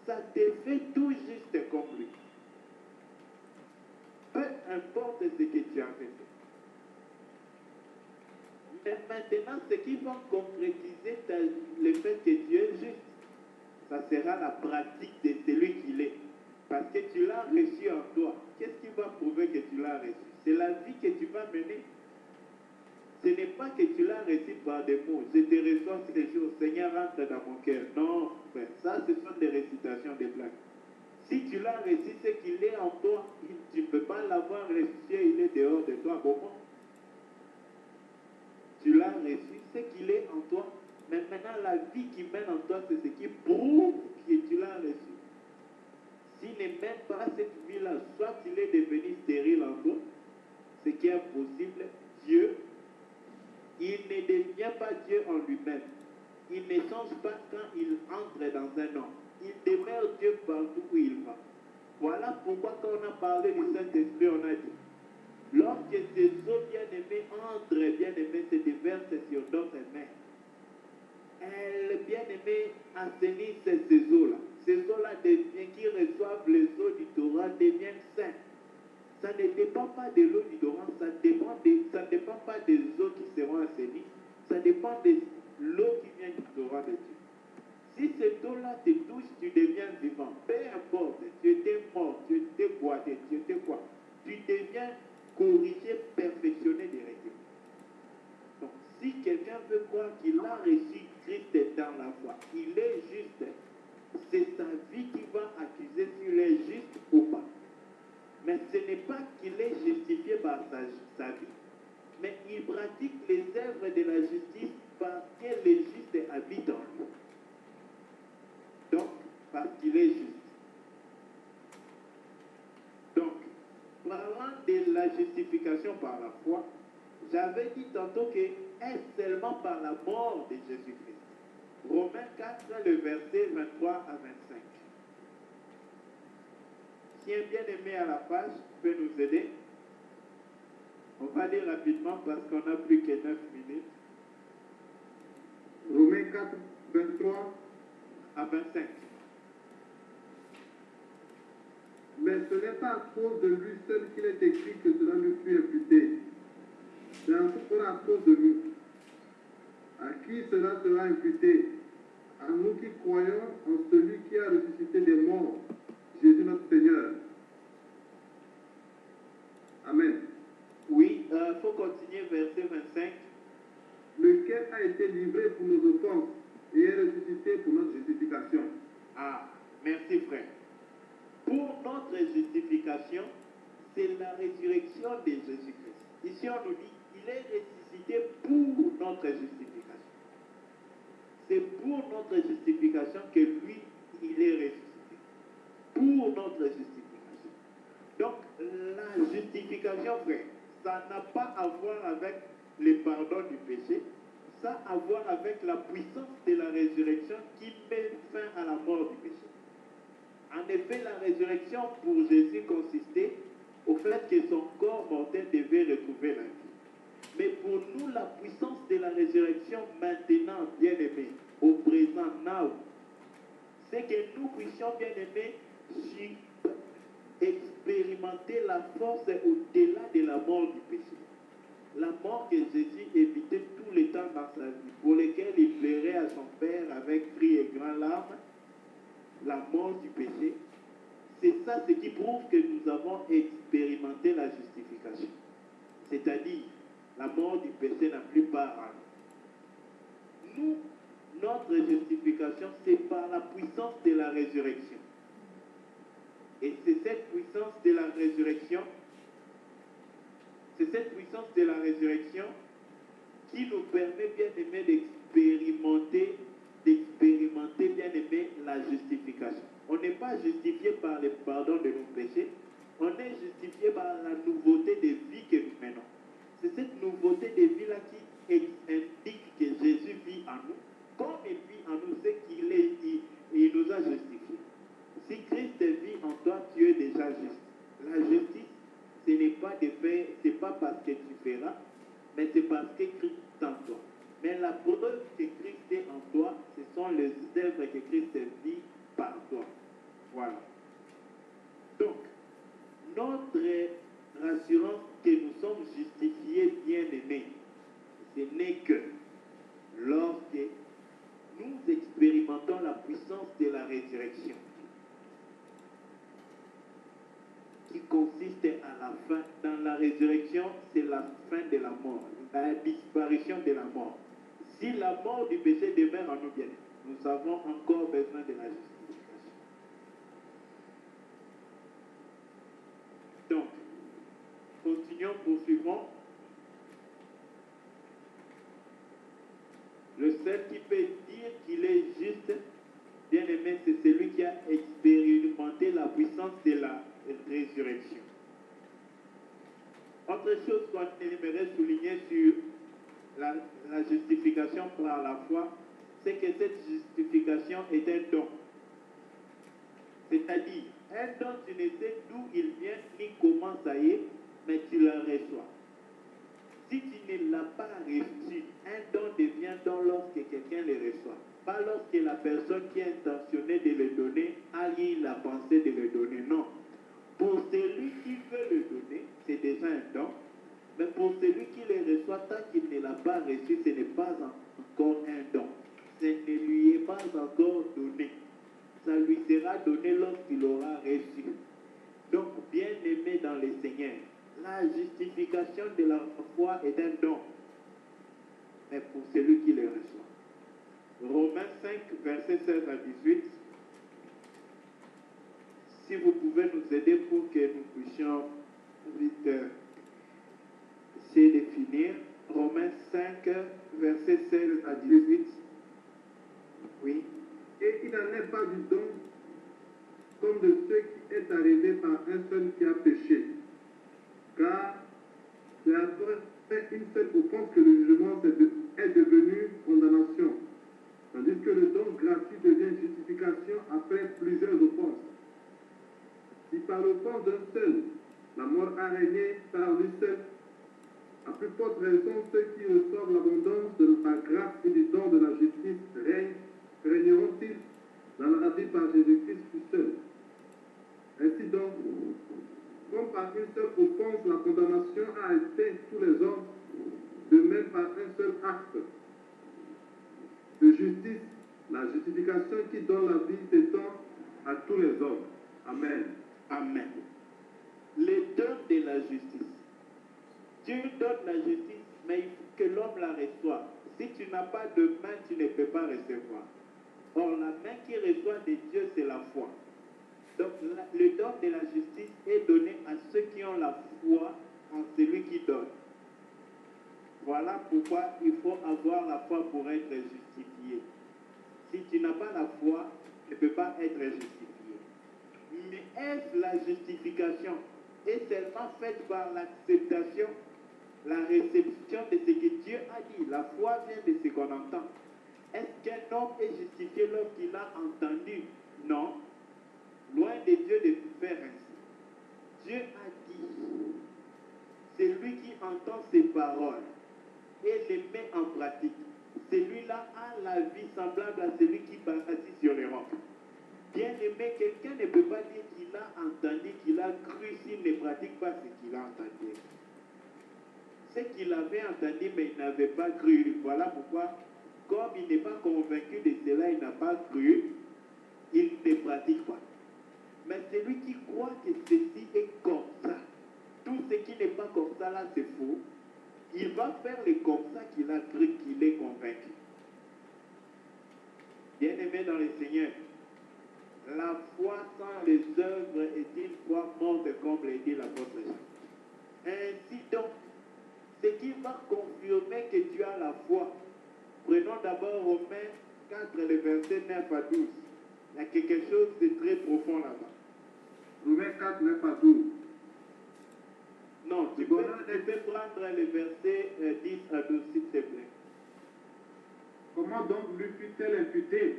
ça te fait tout juste comme lui. Peu importe ce que tu as fait. Mais maintenant, ce qui va concrétiser le fait que Dieu est juste, ça sera la pratique de celui qu'il est. Parce que tu l'as reçu en toi. Qu'est-ce qui va prouver que tu l'as reçu? C'est la vie que tu vas mener. Ce n'est pas que tu l'as reçu par des mots. Je te reçois ces jours, Seigneur, rentre dans mon cœur. Non, frère, ça, ce sont des récitations, des blagues. Si tu l'as reçu, c'est qu'il est en toi. Tu ne peux pas l'avoir reçu, il est dehors de toi. Comment? Tu l'as reçu, c'est qu'il est en toi. Mais maintenant, la vie qui mène en toi, c'est ce qui prouve que tu l'as reçu. S'il n'est même pas cette vie-là, soit il est devenu stérile en toi, ce qui est impossible, Dieu, il ne devient pas Dieu en lui-même. Il ne change pas quand il entre dans un homme. il demeure Dieu partout où il va. Voilà pourquoi quand on a parlé du Saint-Esprit, on a dit, lorsque ces eaux bien-aimées entrent, bien-aimées, se déversent sur d'autres mains, elles, bien-aimées, assainissent ces eaux-là. Ces eaux-là qui reçoivent les eaux du Torah deviennent saintes. Ça ne dépend pas de l'eau du Torah, ça ne dépend pas des eaux qui seront assainies, ça dépend de l'eau qui vient du Torah de Dieu. Si cette eau-là te touche, tu deviens vivant. Peu importe, tu étais mort, tu étais boité, tu étais quoi. Tu deviens corrigé, perfectionné directement. Donc, si quelqu'un veut croire qu'il a reçu Christ dans la foi, il est juste, c'est sa vie qui va accuser s'il est juste ou pas. Mais ce n'est pas qu'il est justifié par sa vie, mais il pratique les œuvres de la justice parce que le juste habite en lui. Donc, parce qu'il est juste. Donc, parlant de la justification par la foi, j'avais dit tantôt que est seulement par la mort de Jésus-Christ. Romains 4, le verset 23 à 25. Si un bien-aimé à la page peut nous aider, on va lire rapidement parce qu'on n'a plus que 9 minutes. Romains 4, 23 à 25. Mais ce n'est pas à cause de lui seul qu'il est écrit que cela nous fut imputé. C'est encore à cause de nous. À qui cela sera imputé? À nous qui croyons en celui qui a ressuscité des morts, Jésus notre Seigneur. Amen. Oui, faut continuer verset 25. Lequel a été livré pour nos offenses et est ressuscité pour notre justification. Ah, merci frère. Pour notre justification, c'est la résurrection de Jésus-Christ. Ici on nous dit, il est ressuscité pour notre justification. C'est pour notre justification que lui, il est ressuscité. Pour notre justification. Donc, la justification, frère, ça n'a pas à voir avec le pardon du péché, ça a à voir avec la puissance de la résurrection qui met fin à la mort du péché. En effet, la résurrection pour Jésus consistait au fait que son corps mortel devait retrouver la vie. Mais pour nous, la puissance de la résurrection maintenant, bien-aimés, au présent, now, c'est que nous puissions, bien-aimés, expérimenter la force au-delà de la mort du péché. La mort que Jésus évitait tout le temps dans sa vie, pour laquelle il plairait à son Père avec cris et grandes larmes, la mort du péché, c'est ça ce qui prouve que nous avons expérimenté la justification. C'est-à-dire, la mort du péché n'a plus part en nous. Nous, notre justification, c'est par la puissance de la résurrection. Et c'est cette puissance de la résurrection, qui nous permet, bien aimé, d'expérimenter, bien aimé, la justification. On n'est pas justifié par le pardon de nos péchés, on est justifié par la nouveauté de vie que nous menons. C'est cette nouveauté de vie-là qui indique que Jésus vit en nous. Comme il vit en nous, c'est il nous a justifiés. Si Christ vit en toi, tu es déjà juste. La justice, ce n'est pas de faire, c'est pas parce que tu feras, mais c'est parce que Christ est en toi. Mais la preuve que Christ est en toi, ce sont les œuvres que Christ vit par toi. Voilà. Donc, notre rassurance que nous sommes justifiés, bien-aimés, ce n'est que lorsque nous expérimentons la puissance de la résurrection, qui consiste à la fin. Dans la résurrection, c'est la fin de la mort, la disparition de la mort. Si la mort du péché demeure en nous, bien, nous avons encore besoin de la justification. Donc, continuons, poursuivons. Le seul qui peut dire qu'il est juste, bien aimé, c'est celui qui a expérimenté la puissance de la résurrection. Autre chose qu'on aimerait souligner sur la justification par la foi, c'est que cette justification est un don. C'est-à-dire, un don, tu ne sais d'où il vient ni comment ça y est, mais tu le reçois. Si tu ne l'as pas reçu, un don devient don lorsque quelqu'un le reçoit. Pas lorsque la personne qui est intentionnée de le donner a eu la pensée de le donner. Non. Pour celui qui veut le donner, c'est déjà un don. Mais pour celui qui le reçoit, tant qu'il ne l'a pas reçu, ce n'est pas encore un don. Ce ne lui est pas encore donné. Ça lui sera donné lorsqu'il aura reçu. Donc, bien aimé dans le Seigneur, la justification de la foi est un don, mais pour celui qui le reçoit. Romains 5, versets 16 à 18. Si vous pouvez nous aider pour que nous puissions vite essayer de finir. Romains 5, versets 16 à 18. Oui. Et il n'en est pas du don comme de ce qui est arrivé par un seul qui a péché. Car c'est après une seule offense que le jugement est devenu condamnation, tandis que le don gratuit devient justification après plusieurs offenses. Si par l'offense d'un seul, la mort a régné par lui seul, à plus forte raison, ceux qui reçoivent l'abondance de la grâce et du don de la justice régneront-ils dans la vie par Jésus-Christ tout seul. Ainsi donc, comme par une seule offense, la condamnation a éteint tous les hommes, de même par un seul acte de justice, la justification qui donne la vie s'étend à tous les hommes. Amen. Amen. Les dons de la justice. Dieu donne la justice, mais il faut que l'homme la reçoive. Si tu n'as pas de main, tu ne peux pas recevoir. Or, la main qui reçoit de Dieu, c'est la foi. Donc, le don de la justice est donné à ceux qui ont la foi en celui qui donne. Voilà pourquoi il faut avoir la foi pour être justifié. Si tu n'as pas la foi, tu ne peux pas être justifié. Mais est-ce la justification est seulement faite par l'acceptation, la réception de ce que Dieu a dit? La foi vient de ce qu'on entend. Est-ce qu'un homme est justifié lorsqu'il a entendu? Non. Loin de Dieu de faire ainsi. Dieu a dit, c'est lui qui entend ses paroles et les met en pratique. Celui-là a la vie semblable à celui qui bâtit sur les rocs. Bien aimé, quelqu'un ne peut pas dire qu'il a entendu, qu'il a cru s'il ne pratique pas ce qu'il a entendu. C'est qu'il avait entendu, mais il n'avait pas cru. Voilà pourquoi, comme il n'est pas convaincu de cela, il n'a pas cru, il ne pratique pas. Mais celui qui croit que ceci est comme ça, tout ce qui n'est pas comme ça là, c'est faux, il va faire le comme ça qu'il a cru, qu'il est convaincu. Bien-aimé dans le Seigneur, la foi sans les œuvres est une foi morte, comme l'a dit l'apôtre Jean. Ainsi donc, ce qui va confirmer que tu as la foi, prenons d'abord Romains 4, les versets 9 à 12. Il y a quelque chose de très profond là-bas. Romains 4, 9 à 12. Non, tu peux prendre les versets 10 à 12, s'il te plaît. Comment donc lui fut-elle imputée?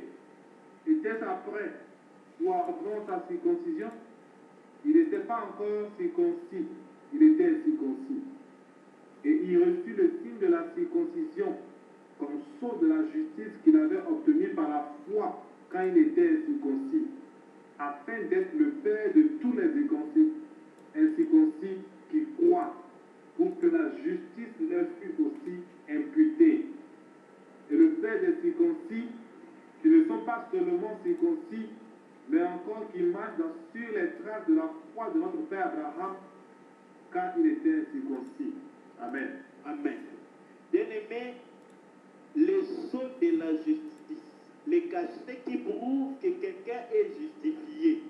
Était-ce après ou avant sa circoncision? Il n'était pas encore circoncis, il était incirconcis. Et il reçut le signe de la circoncision comme sceau de la justice qu'il avait obtenu par la foi quand il était incirconcis, afin d'être le père de tous les incirconcis qui croient, pour que la justice leur fût aussi imputée. Et le père des circoncis, qui ne sont pas seulement circoncis, mais encore qui marchent sur les traces de la foi de notre père Abraham, quand il était incirconcis. Amen. Amen. Bien-aimé, le sceau de la justice, les cachets qui prouvent que quelqu'un est justifié,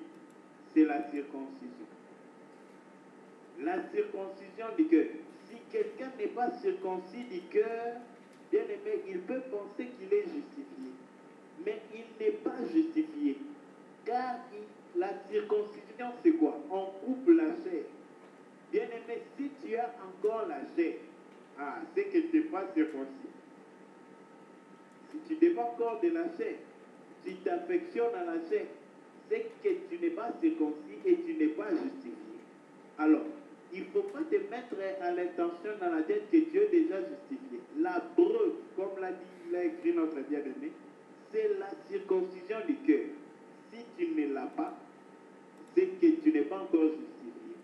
c'est la circoncision. La circoncision du cœur. Si quelqu'un n'est pas circoncis du cœur, bien aimé, il peut penser qu'il est justifié. Mais il n'est pas justifié. Car la circoncision, c'est quoi? On coupe la chair. Bien aimé, si tu as encore la chair, c'est que tu n'es pas circoncis. Si tu n'es pas encore de la chair, tu t'affectionnes à la chair, c'est que tu n'es pas circoncis et tu n'es pas justifié. Alors, il ne faut pas te mettre à l'intention dans la tête que Dieu est déjà justifié. La preuve, comme l'a écrit notre bien-aimé, c'est la circoncision du cœur. Si tu ne l'as pas, c'est que tu n'es pas encore justifié.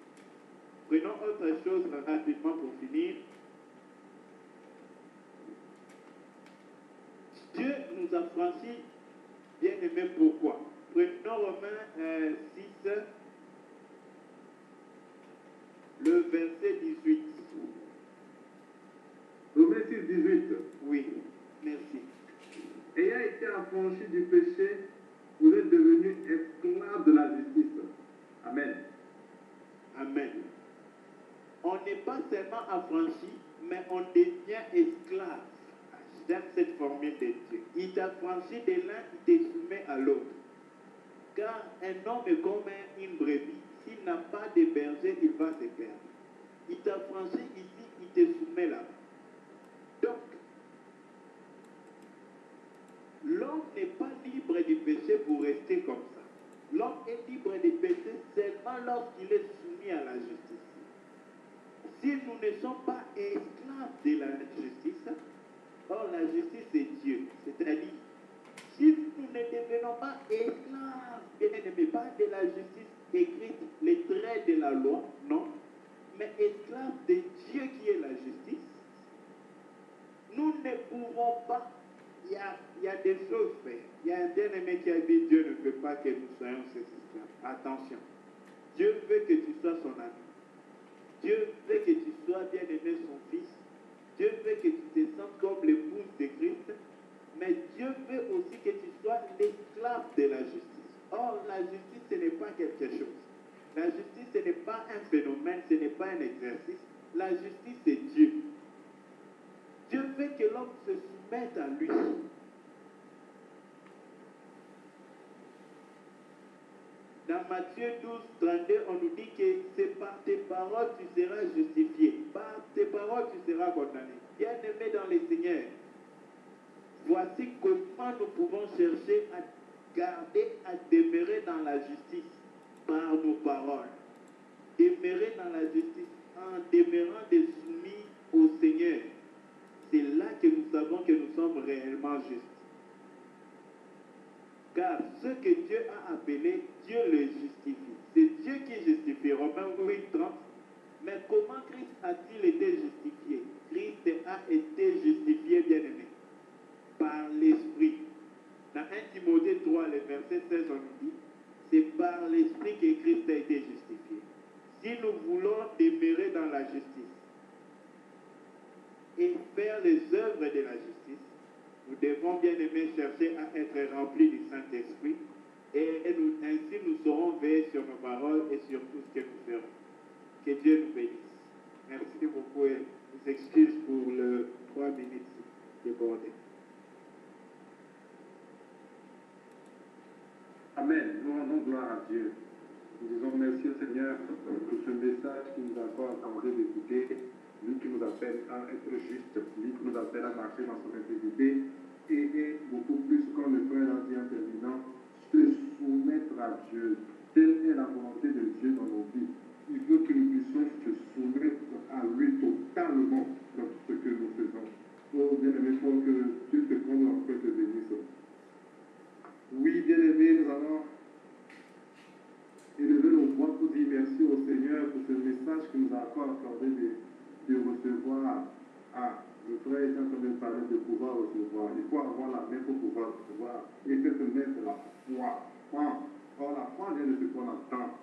Prenons autre chose rapidement pour finir. Dieu nous a franchis, bien aimé, pourquoi? Prenons Romains 6, le verset 18. Romains 6, 18. Oui, merci. Ayant été affranchis du péché, vous êtes devenus esclaves de la justice. Amen. Amen. On n'est pas seulement affranchi, mais on devient esclave. J'aime cette formule de Dieu. Il t'a franchi de l'un, il te soumet à l'autre. Car un homme est comme une brebis. S'il n'a pas de berger, il va se perdre. Il t'a franchi ici, il te soumet là. Donc, l'homme n'est pas libre du péché pour rester comme ça. L'homme est libre du péché seulement lorsqu'il est soumis à la justice. Si nous ne sommes pas esclaves de la justice, or la justice c'est Dieu. C'est-à-dire, si nous ne devenons pas esclaves, bien aimés, pas de la justice écrite, les traits de la loi, non, mais esclaves de Dieu qui est la justice, nous ne pouvons pas. Il y a des choses faites. Il y a un bien-aimé qui a dit Dieu ne veut pas que nous soyons ses esclaves. Attention. Dieu veut que tu sois son ami. Dieu veut que tu sois bien-aimé son fils. Dieu veut que tu te sentes comme l'épouse de Christ. Mais Dieu veut aussi que tu sois l'esclave de la justice. Or, la justice, ce n'est pas quelque chose. La justice, ce n'est pas un phénomène, ce n'est pas un exercice. La justice, c'est Dieu. Dieu veut que l'homme se soumette à lui. Dans Matthieu 12, 32, on nous dit que c'est par tes paroles tu seras justifié. Par tes paroles tu seras condamné. Bien-aimé dans le Seigneur, voici comment nous pouvons chercher à garder, à demeurer dans la justice par nos paroles. Demeurer dans la justice en demeurant des soumis au Seigneur. C'est là que nous savons que nous sommes réellement justes. Car ce que Dieu a appelé, Dieu le justifie. C'est Dieu qui justifie. Romains 8, 30. Mais comment Christ a-t-il été justifié? Christ a été justifié, bien-aimé, par l'Esprit. Dans 1 Timothée 3, le verset 16, on nous dit, c'est par l'Esprit que Christ a été justifié. Si nous voulons demeurer dans la justice et faire les œuvres de la justice, nous devons bien aimer chercher à être remplis du Saint-Esprit et ainsi nous saurons veiller sur nos paroles et sur tout ce que nous ferons. Que Dieu nous bénisse. Merci beaucoup et je vous excuse pour le 3 minutes débordées. Amen. Nous rendons gloire à Dieu. Nous disons merci au Seigneur pour ce message qui nous a encore accordé d'écouter. Lui qui nous appelle à être juste, lui qui nous appelle à marcher dans son intégrité, et beaucoup plus, comme le frère l'a dit en terminant, se soumettre à Dieu. Telle est la volonté de Dieu dans nos vies. Il veut que nous puissions se soumettre à lui totalement dans tout ce que nous faisons. Oh, bien-aimé, pour que Dieu te comble en fait te bénisse. Oui, bien-aimé, nous allons élever nos voix pour dire merci au Seigneur pour ce message qu'il nous a encore accordé de recevoir. Ah, le frère est en train de parler de pouvoir recevoir. Il faut avoir la main pour pouvoir recevoir. Et cette main, c'est la foi. Or, la foi vient de ce qu'on entend.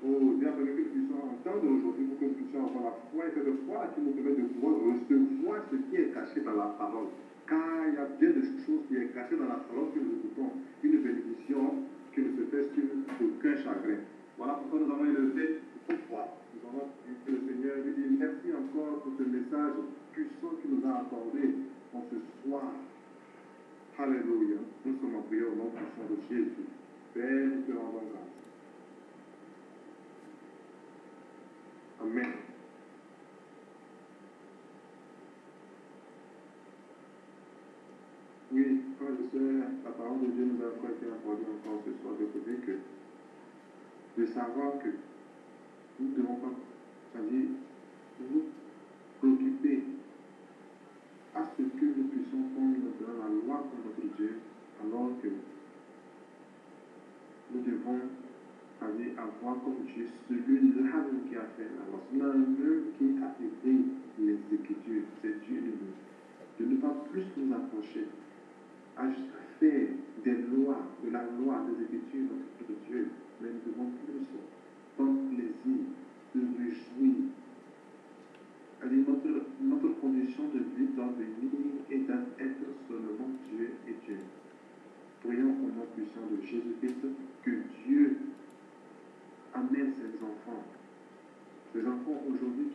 Oh, Dieu a permis que nous puissions entendre aujourd'hui pour que nous puissions avoir la foi. Et c'est la foi qui nous permet de pouvoir recevoir ce qui est caché dans la parole. Car il y a bien des choses qui sont cachées dans la parole que nous écoutons. Une bénédiction qui ne se fait sur aucun chagrin. Voilà pourquoi nous avons élevé notre foi. Nous avons dit que le Seigneur lui dit merci encore pour ce message puissant qu'il nous a accordé en ce soir. Alléluia. Nous sommes en prière au nom puissant de Jésus. Père, nous te rendons grâce. Amen. Oui, quand je sais, la parole de Dieu nous a encore été accordée encore ce soir de dire que de savoir que nous ne devons pas, c'est-à-dire, nous préoccuper à ce que nous puissions prendre dans la loi pour notre Dieu, alors que nous devons avoir comme Dieu celui-là même qui a fait la loi, celui-là même qui a aidé les Écritures, c'est Dieu lui-même. De ne pas plus nous approcher à faire des lois, de la loi, des Écritures, notre Dieu, mais nous devons plus prendre plaisir, de réjouir. Notre condition de vie doit venir et d'être seulement Dieu et Dieu. Prions au nom puissant de Jésus-Christ que Dieu amène ses enfants aujourd'hui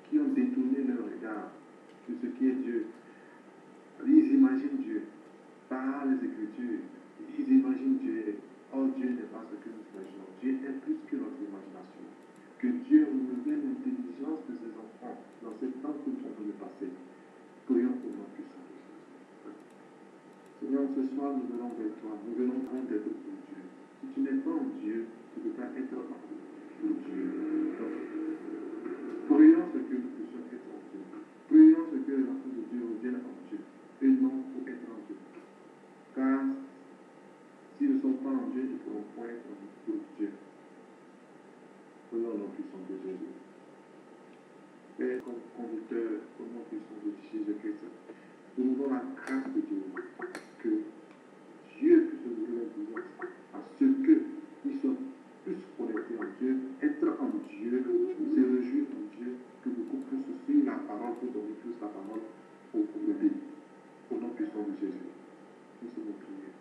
qui ont détourné leur regard de ce qui est Dieu. Ils imaginent Dieu par les Écritures. Ils imaginent Dieu. Oh, Dieu n'est pas ce que nous imaginons. Dieu est plus que notre imagination. Que Dieu renouvelle l'intelligence de ses enfants dans ces temps que nous sommes de passer. Prions pour nous puissants de Jésus. Seigneur, ce soir, nous venons vers toi. Nous venons prendre d'être pour Dieu. Si tu n'es pas en Dieu, tu ne peux pas être pour Dieu. Donc, prions ce que nous puissions être en Dieu. Prions ce que les enfants de Dieu reviennent en Dieu. Et non pour être en Dieu. Car s'ils ne sont pas en Dieu, ils ne pourront pas être pour Dieu. Prions au nom puissant de Jésus. Et comme conducteur, au nom puissant de Jésus-Christ, nous voulons la grâce de Dieu. Que Dieu puisse nous donner l'intelligence à ce qu'ils soient plus connectés en Dieu, être en Dieu, se réjouir en Dieu, que beaucoup plus suivre la parole pour donner plus la parole au bébé. Au nom puissant de Jésus. Nous sommes priés.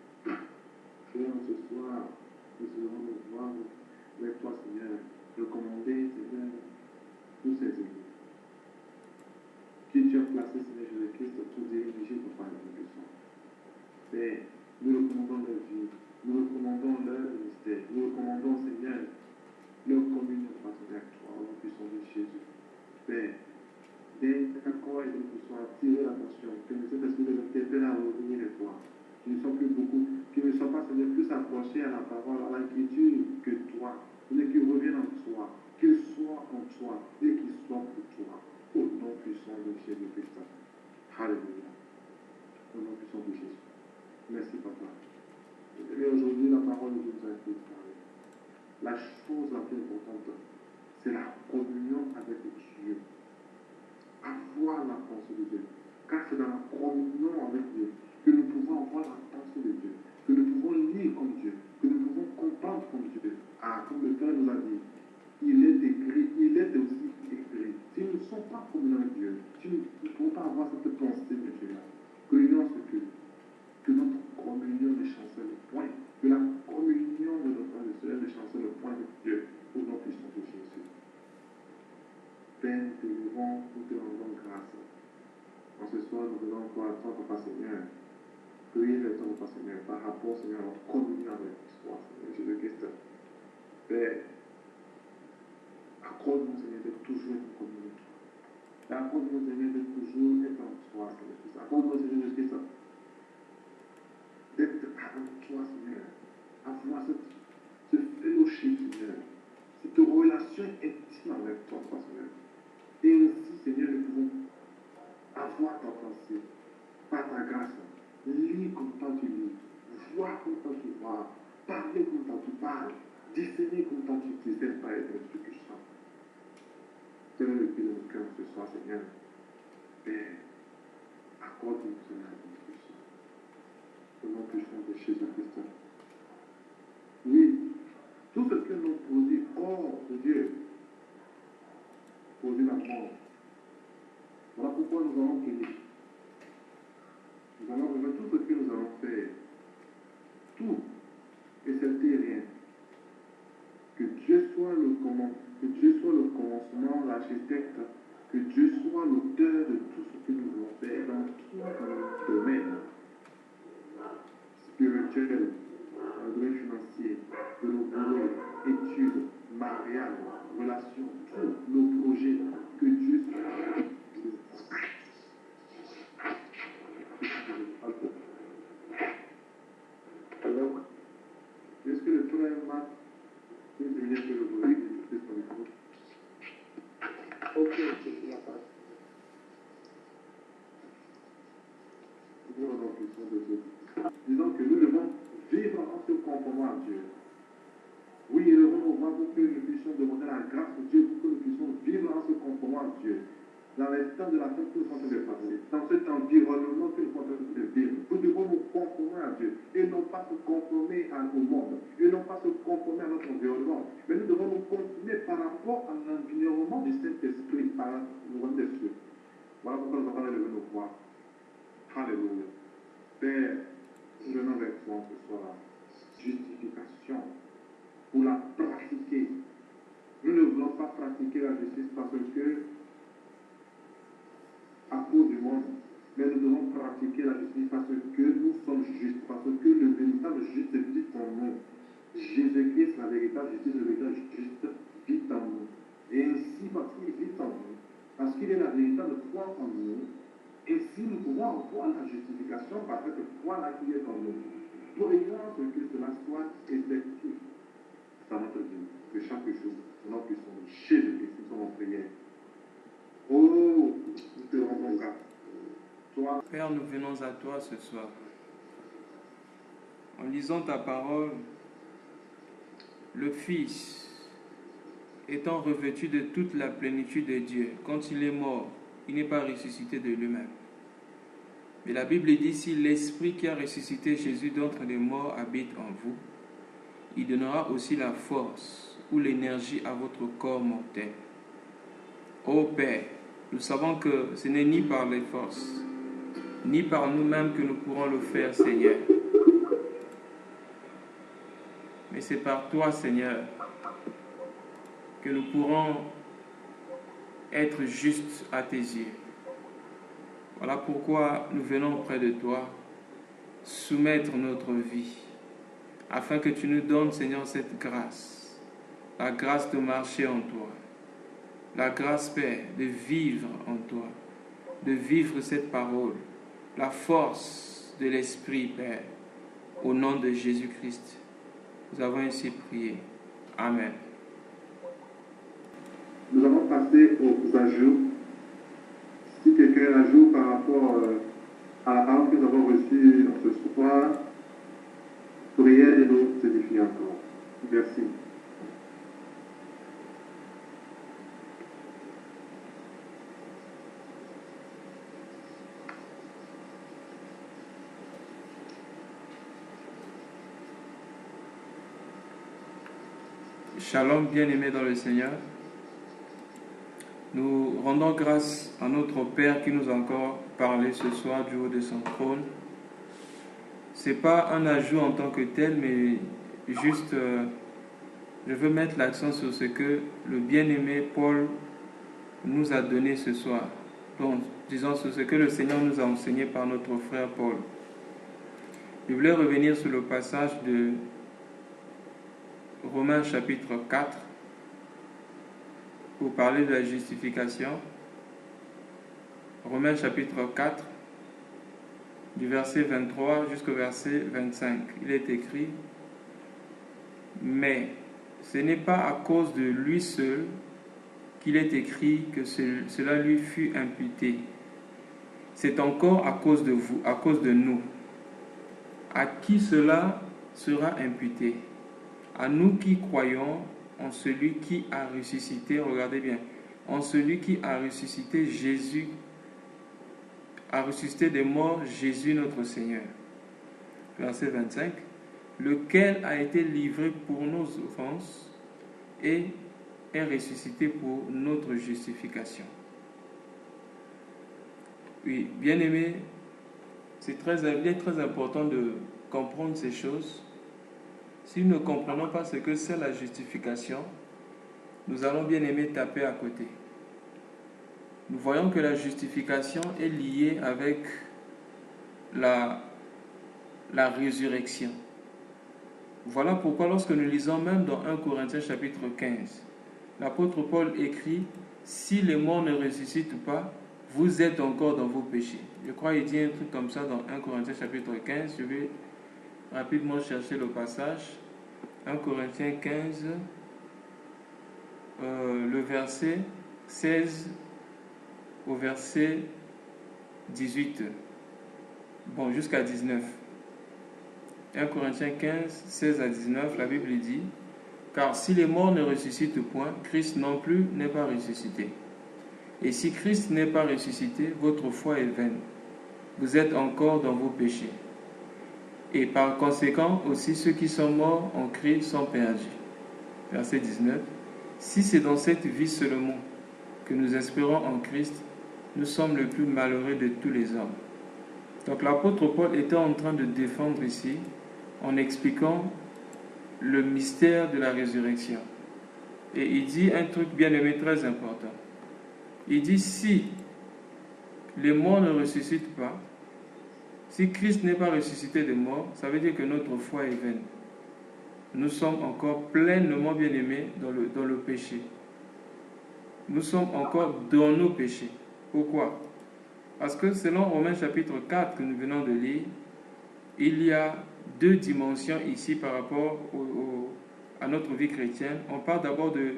Seigneur, ce soir, nous allons nous voir avec toi, Seigneur, recommander, Seigneur, tous ces ennemis qui tu as placé, Seigneur Jésus-Christ, pour diriger ton Père de puissant. Père, nous recommandons leur vie, nous recommandons leur ministère, nous recommandons, Seigneur, leur communion partenaire avec toi, au nom puissant de Jésus. Père, dès qu'encore et nous puissions attirer l'attention, que nous Saint-Esprit nous interpelle à revenir de toi. Qu'ils ne soient plus beaucoup, qu'ils ne soient pas, Seigneur, plus approchés à la parole, à l'inquiétude que toi. Seigneur, qu'ils reviennent en toi, qu'ils soient en toi et qu'ils soient pour toi. Au nom puissant de Jésus-Christ. Alléluia. Au nom puissant de Jésus. Merci, Papa. Et aujourd'hui, la parole de Dieu nous a été parlée. La chose la plus importante, c'est la communion avec Dieu. Avoir la pensée de Dieu. Car c'est dans la communion avec Dieu que nous pouvons avoir la pensée de Dieu, que nous pouvons lire comme Dieu, que nous pouvons comprendre comme Dieu. Ah, comme le Père nous a dit, il est écrit, il est aussi écrit. Si nous ne sommes pas communion avec Dieu, nous ne pouvons pas avoir cette pensée de Dieu. Prions ce que notre communion ne chancelle point, que la communion de nos frères et sœurs ne chancelle point de Dieu, au nom puissant de Jésus. Père, nous te louons, nous te rendons grâce. En ce soir, nous venons encore à toi, Papa Seigneur. Priez vers toi, Papa Seigneur, par rapport, Seigneur, à la communion avec toi, Seigneur Jésus-Christ. Père, accorde-nous, Seigneur, de toujours être communion avec toi. Accorde-nous, Seigneur, de toujours être en toi, Seigneur Jésus. Accorde-nous, Seigneur Jésus-Christ, d'être en toi, Seigneur. Avoir ce fellowship, Seigneur. Cette relation intime avec toi, Papa Seigneur. Et ainsi, Seigneur, nous pouvons avoir ta pensée, par ta grâce, lire comme toi tu lis, voir comme toi tu vois, parler comme toi tu parles, discerner comme toi tu discernes par être Dieu puissant. Seigneur, le pied de nos cœurs ce soir, Seigneur. Père, accorde-nous, Seigneur, notre puissance. Au nom puissant de Jésus-Christ. Oui, tout ce que nous produisons hors de Dieu produit la mort. Voilà pourquoi nous allons prier. Nous allons remettre tout ce que nous allons faire. Tout. Et c'était rien. Que Dieu soit le commencement, l'architecte. Que Dieu soit l'auteur de tout ce que nous voulons faire dans tous nos domaines spirituels, dans le domaine financier, de nos boulots, études, mariage, relations, tous nos projets. Que Dieu soit. Alors, est-ce que le premier match venir que le volet de son micro. Ok, il n'y a pas. Disons que nous devons vivre en se conformant à Dieu. Oui, nous devons voir pour que nous puissions demander la grâce de Dieu, pour que nous puissions vivre en se conformant à Dieu. Dans les temps de la fête que nous sommes en train de passer, dans cet environnement que nous sommes en train de vivre, nous devons nous conformer à Dieu et non pas se conformer au monde, et non pas se conformer à notre environnement. Mais nous devons nous conformer par rapport à l'environnement du Saint-Esprit, par le royaume des cieux. Voilà pourquoi nous avons levé nos voix. Alléluia. Père, nous venons vers toi ce soir. Justification. Pour la pratiquer. Nous ne voulons pas pratiquer la justice parce que, à cause du monde, mais nous devons pratiquer la justice parce que nous sommes justes, parce que le véritable juste vit en nous. Jésus-Christ, la véritable justice, le véritable juste vit en nous. Et ainsi, parce qu'il vit en nous, parce qu'il est la véritable foi en nous, ainsi nous pouvons avoir la justification par cette foi-là qui est en nous. Prions que cela soit effectif dans notre vie, que chaque jour, nous puissions Jésus-Christ, nous sommes en prière. Oh, nous te rendons grâce. Toi, Père, nous venons à toi ce soir. En lisant ta parole, le Fils, étant revêtu de toute la plénitude de Dieu, quand il est mort, il n'est pas ressuscité de lui-même. Mais la Bible dit, si l'Esprit qui a ressuscité Jésus d'entre les morts habite en vous, il donnera aussi la force ou l'énergie à votre corps mortel. Ô Père, nous savons que ce n'est ni par les forces, ni par nous-mêmes que nous pourrons le faire, Seigneur. Mais c'est par toi, Seigneur, que nous pourrons être justes à tes yeux. Voilà pourquoi nous venons auprès de toi soumettre notre vie, afin que tu nous donnes, Seigneur, cette grâce, la grâce de marcher en toi, la grâce, Père, de vivre en toi, de vivre cette parole, la force de l'Esprit, Père, au nom de Jésus-Christ. Nous avons ainsi prié. Amen. nous allons passer aux ajouts. Si quelqu'un ajoute par rapport à la parole que nous avons reçue ce soir, prière de nous édifier encore. Merci. Shalom, bien-aimés dans le Seigneur. Nous rendons grâce à notre Père qui nous a encore parlé ce soir du haut de son trône. Ce n'est pas un ajout en tant que tel, mais juste, je veux mettre l'accent sur ce que le bien-aimé Paul nous a donné ce soir. Donc, disons sur ce que le Seigneur nous a enseigné par notre frère Paul. Je voulais revenir sur le passage de Romains chapitre 4 pour parler de la justification. Romains chapitre 4 du verset 23 jusqu'au verset 25. Il est écrit: mais ce n'est pas à cause de lui seul qu'il est écrit que cela lui fut imputé. C'est encore à cause de vous, à cause de nous. À qui cela sera imputé? À nous qui croyons en celui qui a ressuscité, regardez bien, en celui qui a ressuscité Jésus, a ressuscité des morts Jésus notre Seigneur. Verset 25. Lequel a été livré pour nos offenses et est ressuscité pour notre justification. Oui, bien aimé, il est très important de comprendre ces choses. Si nous ne comprenons pas ce que c'est la justification, nous allons bien aimer taper à côté. Nous voyons que la justification est liée avec la résurrection. Voilà pourquoi lorsque nous lisons même dans 1 Corinthiens chapitre 15, l'apôtre Paul écrit: si les morts ne ressuscitent pas, vous êtes encore dans vos péchés. Je crois qu'il dit un truc comme ça dans 1 Corinthiens chapitre 15. Je vais rapidement chercher le passage. 1 Corinthiens 15, le verset 16 au verset 18. Bon, jusqu'à 19. 1 Corinthiens 15, 16 à 19, la Bible dit: car si les morts ne ressuscitent point, Christ non plus n'est pas ressuscité. Et si Christ n'est pas ressuscité, votre foi est vaine. Vous êtes encore dans vos péchés. Et par conséquent, aussi ceux qui sont morts en Christ sont perdus. Verset 19. Si c'est dans cette vie seulement que nous espérons en Christ, nous sommes le plus malheureux de tous les hommes. Donc l'apôtre Paul était en train de défendre ici, en expliquant le mystère de la résurrection. Et il dit un truc bien aimé, très important. Il dit, si les morts ne ressuscitent pas, si Christ n'est pas ressuscité des morts, ça veut dire que notre foi est vaine. Nous sommes encore pleinement bien-aimés dans le péché. Nous sommes encore dans nos péchés. Pourquoi? Parce que selon Romains chapitre 4 que nous venons de lire, il y a deux dimensions ici par rapport à notre vie chrétienne. On parle d'abord du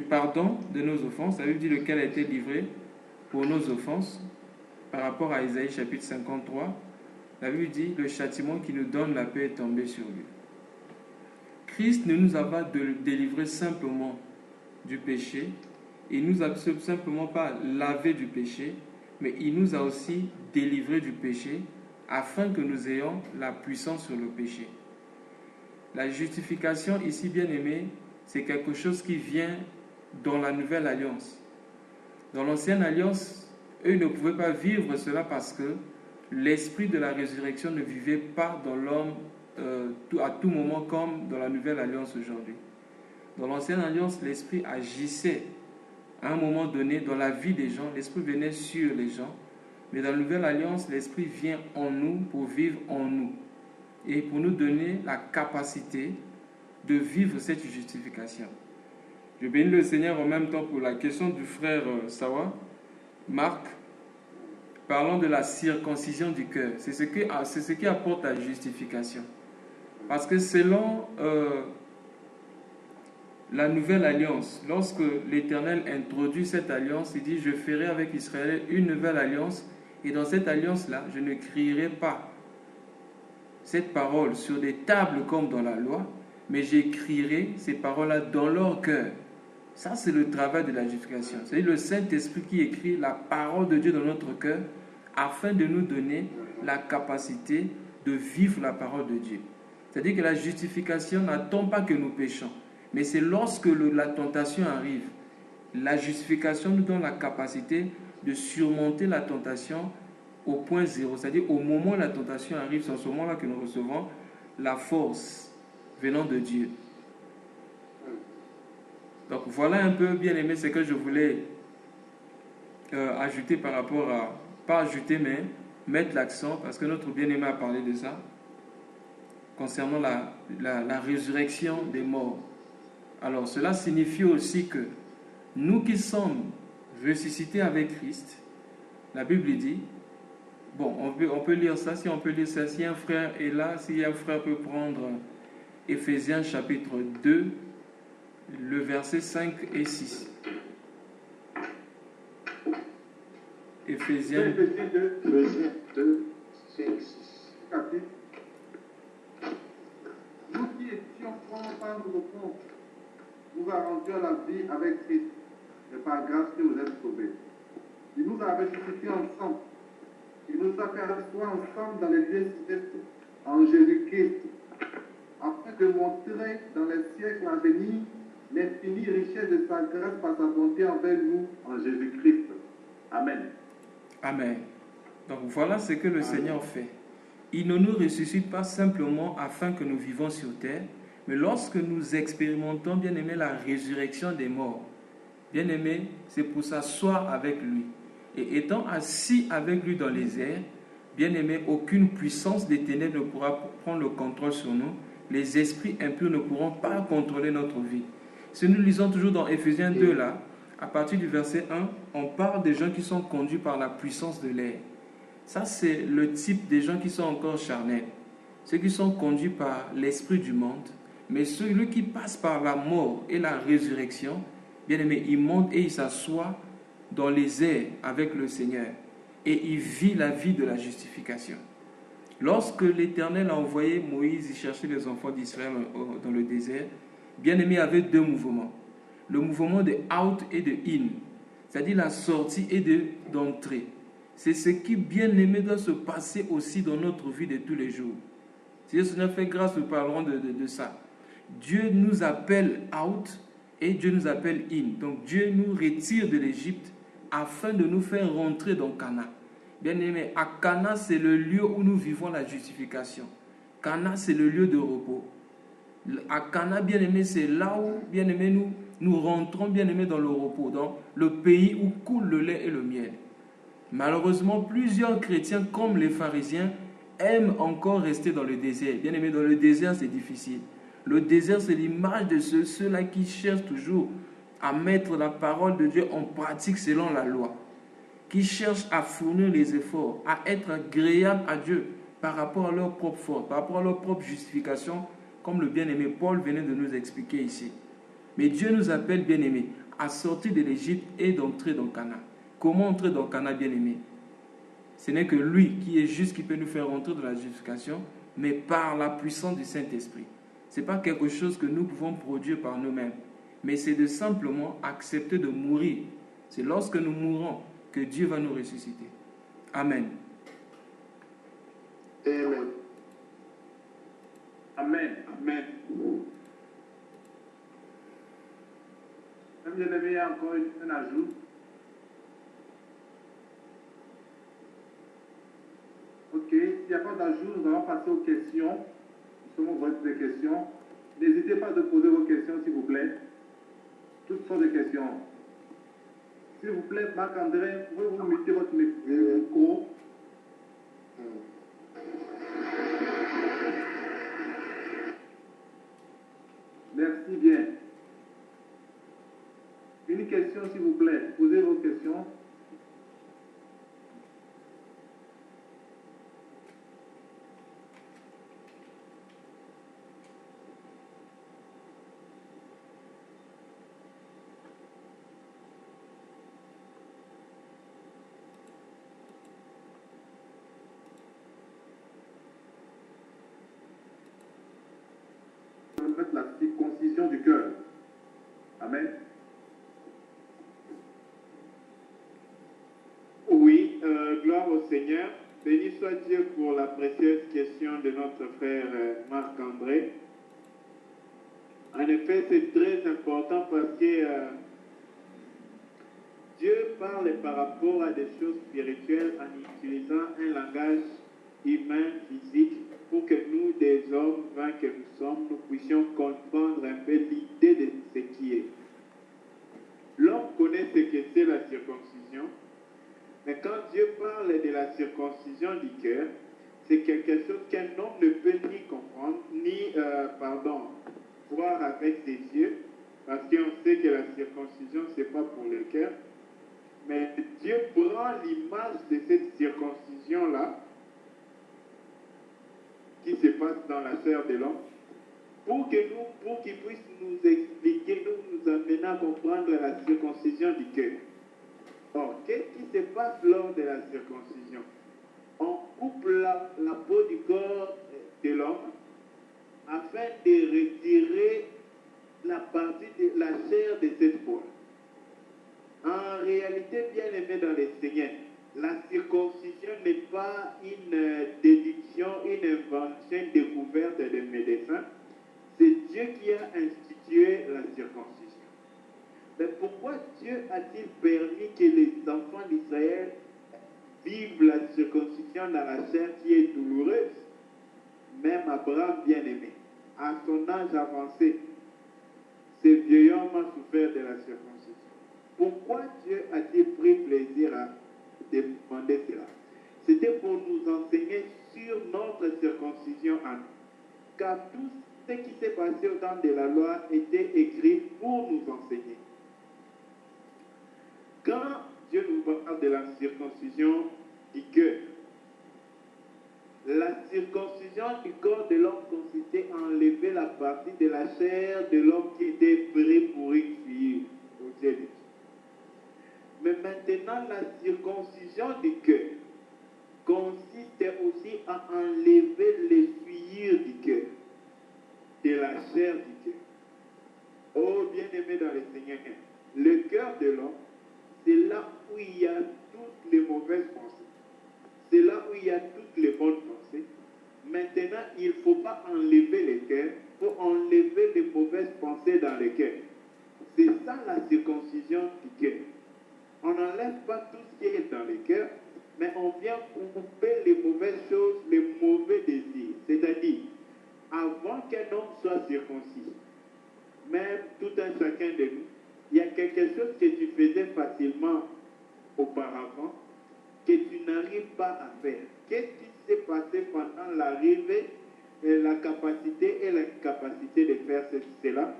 pardon de nos offenses. Ça veut dire lequel a été livré pour nos offenses par rapport à Isaïe chapitre 53. La Bible dit: le châtiment qui nous donne la paix est tombé sur lui. Christ ne nous a pas délivré simplement du péché, il ne nous a simplement pas lavé du péché, mais il nous a aussi délivré du péché afin que nous ayons la puissance sur le péché. La justification ici, bien aimé, c'est quelque chose qui vient dans la nouvelle alliance. Dans l'ancienne alliance, eux ne pouvaient pas vivre cela parce que l'esprit de la résurrection ne vivait pas dans l'homme à tout moment comme dans la nouvelle alliance aujourd'hui. Dans l'ancienne alliance, l'esprit agissait à un moment donné dans la vie des gens, l'esprit venait sur les gens, mais dans la nouvelle alliance, l'esprit vient en nous pour vivre en nous et pour nous donner la capacité de vivre cette justification. Je bénis le Seigneur en même temps pour la question du frère Sawa, Marc, parlant de la circoncision du cœur. C'est ce qui apporte la justification. Parce que selon la nouvelle alliance, lorsque l'Éternel introduit cette alliance, il dit: je ferai avec Israël une nouvelle alliance, et dans cette alliance-là, je ne crierai pas cette parole sur des tables comme dans la loi, mais j'écrirai ces paroles-là dans leur cœur. Ça, c'est le travail de la justification. C'est le Saint-Esprit qui écrit la parole de Dieu dans notre cœur afin de nous donner la capacité de vivre la parole de Dieu. C'est-à-dire que la justification n'attend pas que nous péchons, mais c'est lorsque la tentation arrive. La justification nous donne la capacité de surmonter la tentation au point zéro. C'est-à-dire au moment où la tentation arrive, c'est en ce moment-là que nous recevons la force venant de Dieu. Donc voilà un peu, bien aimé, ce que je voulais ajouter par rapport à, pas ajouter, mais mettre l'accent, parce que notre bien-aimé a parlé de ça, concernant la résurrection des morts. Alors cela signifie aussi que nous qui sommes ressuscités avec Christ, la Bible dit, bon, on peut lire ça, si on peut lire ça, si un frère est là, si un frère peut prendre Éphésiens chapitre 2, le verset 5 et 6. Éphésiens 2, 5, 6. Nous qui étions morts par nos fautes, nous a rendu à la vie avec Christ, et par grâce que vous êtes sauvés. Il nous a ressuscités ensemble. Il nous a fait asseoir ensemble dans les lieux célestes en Jésus-Christ, afin de montrer dans les siècles à venir l'infinie richesse de sa grâce par sa bonté envers nous en Jésus-Christ. Amen. Amen. Donc voilà ce que le Seigneur fait. Il ne nous ressuscite pas simplement afin que nous vivons sur terre, mais lorsque nous expérimentons, bien aimé, la résurrection des morts, bien aimé, c'est pour s'asseoir avec lui. Et étant assis avec lui dans les airs, bien aimé, aucune puissance des ténèbres ne pourra prendre le contrôle sur nous. Les esprits impurs ne pourront pas contrôler notre vie. Si nous lisons toujours dans Éphésiens 2, là, à partir du verset 1, on parle des gens qui sont conduits par la puissance de l'air. Ça, c'est le type des gens qui sont encore charnels. Ceux qui sont conduits par l'esprit du monde, Mais celui qui passe par la mort et la résurrection, bien aimé, il monte et il s'assoit dans les airs avec le Seigneur. Et il vit la vie de la justification. Lorsque l'Éternel a envoyé Moïse chercher les enfants d'Israël dans le désert, bien aimé, il y avait deux mouvements. Le mouvement de out et de in, c'est-à-dire la sortie et d'entrée. C'est ce qui, bien aimé, doit se passer aussi dans notre vie de tous les jours. Si le Seigneur fait grâce, nous parlerons de ça. Dieu nous appelle out et Dieu nous appelle in. Donc Dieu nous retire de l'Égypte afin de nous faire rentrer dans Cana. Bien aimé, à Cana, c'est le lieu où nous vivons la justification. Cana, c'est le lieu de repos. À Cana, bien aimé, c'est là où, bien aimé, nous rentrons, bien aimé, dans le repos, dans le pays où coule le lait et le miel. Malheureusement, plusieurs chrétiens, comme les pharisiens, aiment encore rester dans le désert. Bien aimé, dans le désert, c'est difficile. Le désert, c'est l'image de ceux-là qui cherchent toujours à mettre la parole de Dieu en pratique selon la loi, qui cherchent à fournir les efforts, à être agréables à Dieu par rapport à leur propre force, par rapport à leur propre justification, comme le bien-aimé Paul venait de nous expliquer ici. Mais Dieu nous appelle, bien-aimés, à sortir de l'Égypte et d'entrer dans Cana. Comment entrer dans Cana, bien-aimé? Ce n'est que lui qui est juste qui peut nous faire entrer dans la justification, mais par la puissance du Saint-Esprit. Ce n'est pas quelque chose que nous pouvons produire par nous-mêmes, mais c'est de simplement accepter de mourir. C'est lorsque nous mourrons que Dieu va nous ressusciter. Amen. Amen. Amen. Amen. Même bien-aimé, il y a encore un ajout. Ok, s'il n'y a pas d'ajout, nous allons passer aux questions. Justement, vous avez des questions. N'hésitez pas de poser vos questions, s'il vous plaît. Toutes sortes de questions. S'il vous plaît, Marc-André, pouvez-vous muter votre micro? Merci bien. Une question, s'il vous plaît. Posez vos questions. La circoncision du cœur. Amen. Oui, gloire au Seigneur. Béni soit Dieu pour la précieuse question de notre frère Marc-André. En effet, c'est très important parce que Dieu parle par rapport à des choses spirituelles en utilisant un langage humain, physique, pour que nous, des hommes vains que nous sommes, nous puissions comprendre un peu l'idée de ce qui est. L'homme connaît ce que c'est la circoncision, mais quand Dieu parle de la circoncision du cœur, c'est quelque chose qu'un homme ne peut ni comprendre, ni, voir avec ses yeux, parce qu'on sait que la circoncision, ce n'est pas pour le cœur. Mais Dieu prend l'image de cette circoncision-là, qui se passe dans la chair de l'homme, pour qu'il puisse nous expliquer, nous amener à comprendre la circoncision du cœur. Or, qu'est-ce qui se passe lors de la circoncision? On coupe la peau du corps de l'homme afin de retirer la partie de la chair de cette peau. En réalité, bien aimé dans le Seigneur, la circoncision n'est pas une déduction, une invention, une découverte des médecins. C'est Dieu qui a institué la circoncision. Mais pourquoi Dieu a-t-il permis que les enfants d'Israël vivent la circoncision dans la chair qui est douloureuse? Même Abraham, bien aimé, à son âge avancé, ce vieil homme a souffert de la circoncision. Pourquoi Dieu a-t-il pris plaisir à demander cela? C'était pour nous enseigner sur notre circoncision à nous. Car tout ce qui s'est passé au temps de la loi était écrit pour nous enseigner. Quand Dieu nous parle de la circoncision du cœur, la circoncision du corps de l'homme consistait à enlever la partie de la chair de l'homme qui était prêt pour une fille aux yeux de Dieu. Mais maintenant, la circoncision du cœur consiste aussi à enlever les souillures du cœur, de la chair du cœur. Oh, bien-aimé dans le Seigneur, le cœur de l'homme, c'est là où il y a toutes les mauvaises pensées. C'est là où il y a toutes les bonnes pensées. Maintenant, il ne faut pas enlever le cœur, il faut enlever les mauvaises pensées dans le cœur. C'est ça la circoncision du cœur. On n'enlève pas tout ce qui est dans le cœur, mais on vient couper les mauvaises choses, les mauvais désirs. C'est-à-dire, avant qu'un homme soit circoncis, même tout un chacun de nous, il y a quelque chose que tu faisais facilement auparavant, que tu n'arrives pas à faire. Qu'est-ce qui s'est passé pendant l'arrivée, la capacité et l'incapacité de faire cela?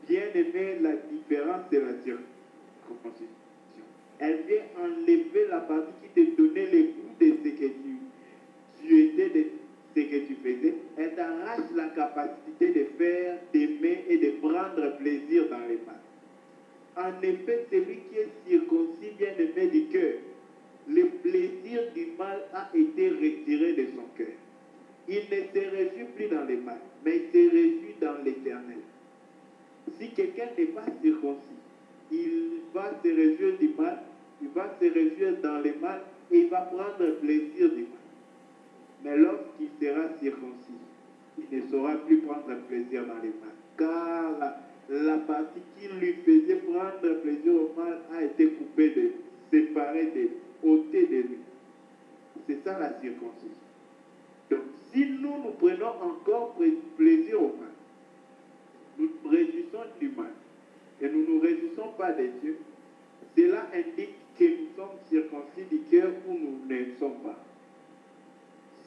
Bien aimé, la différence de la circoncision. Elle vient enlever la partie qui te donnait le goût de ce que tu étais, de ce que tu faisais. Elle t'arrache la capacité de faire, d'aimer et de prendre plaisir dans les mal. En effet, celui qui est circoncis, bien aimé du cœur, le plaisir du mal a été retiré de son cœur. Il ne se réjouit plus dans le mal, mais il se réjouit dans l'éternel. Si quelqu'un n'est pas circoncis, il va se réjouir du mal, il va se réjouir dans le mal et il va prendre plaisir du mal. Mais lorsqu'il sera circoncis, il ne saura plus prendre plaisir dans le mal. Car la partie qui lui faisait prendre plaisir au mal a été coupée, séparée, ôtée de lui. C'est ça la circoncision. Donc, si nous prenons encore plaisir au mal, nous nous réjouissons du mal, et nous ne nous réjouissons pas de Dieu, cela indique que nous sommes circoncis du cœur où nous ne sommes pas.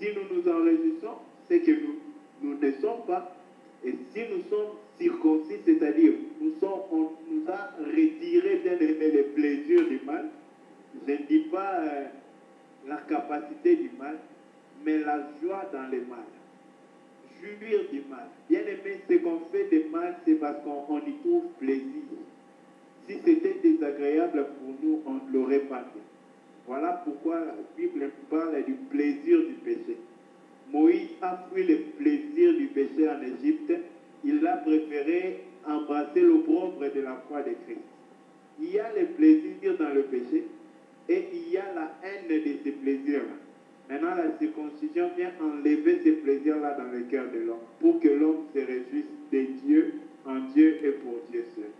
Si nous nous en réjouissons, c'est que nous ne sommes pas. Et si nous sommes circoncis, c'est-à-dire on nous a retiré bien aimé les plaisirs du mal, je ne dis pas la capacité du mal, mais la joie dans le mal. Jouir du mal. Bien aimé, ce qu'on fait de mal, c'est parce qu'on y trouve plaisir. Si c'était désagréable pour nous, on ne l'aurait pas fait. Voilà pourquoi la Bible parle du plaisir du péché. Moïse a fui le plaisir du péché en Égypte. Il a préféré embrasser l'opprobre de la foi de Christ. Il y a le plaisir dans le péché et il y a la haine de ces plaisirs-là. Maintenant, la circoncision vient enlever ces plaisirs-là dans le cœur de l'homme pour que l'homme se réjouisse de Dieu, en Dieu et pour Dieu seul.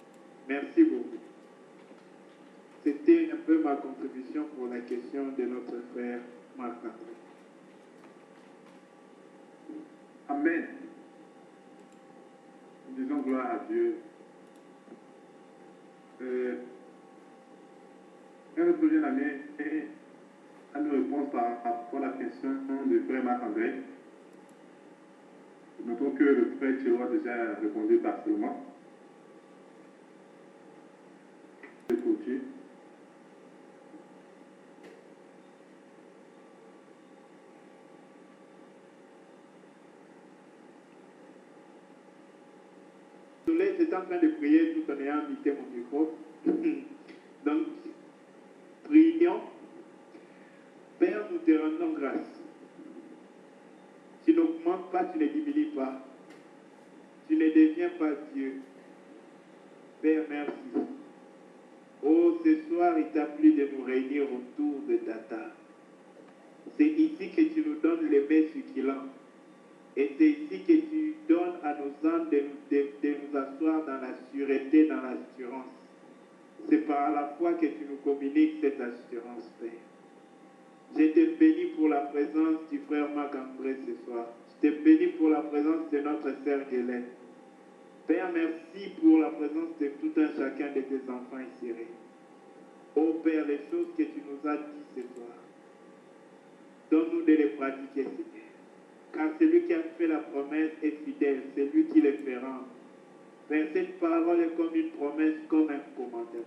Merci beaucoup. C'était un peu ma contribution pour la question de notre frère Marc-André. Amen. Nous disons gloire à Dieu. Un autre jeune ami a une réponse par rapport à la question du frère Marc-André. Notons que le frère Thierry a déjà répondu partiellement. Écoutez. J'étais en train de prier tout en ayant invité mon micro. Donc, prions. Père, nous te rendons grâce. Tu n'augmentes pas, tu ne diminues pas. Tu ne deviens pas Dieu. Père, merci. Oh, ce soir, il t'a plu de nous réunir autour de ta table. C'est ici que tu nous donnes les mets succulents. Et c'est ici que tu donnes à nos âmes de nous asseoir dans la sûreté, dans l'assurance. C'est par la foi que tu nous communiques cette assurance, Père. Je te bénis pour la présence du frère Marc-André ce soir. Je te bénis pour la présence de notre sœur Guylaine. Père, merci pour la présence de tout un chacun de tes enfants ici. Oh Père, les choses que tu nous as dites ce soir, donne-nous de les pratiquer, Seigneur. Car celui qui a fait la promesse est fidèle, c'est lui qui les fera. Père, cette parole est comme une promesse, comme un commandement.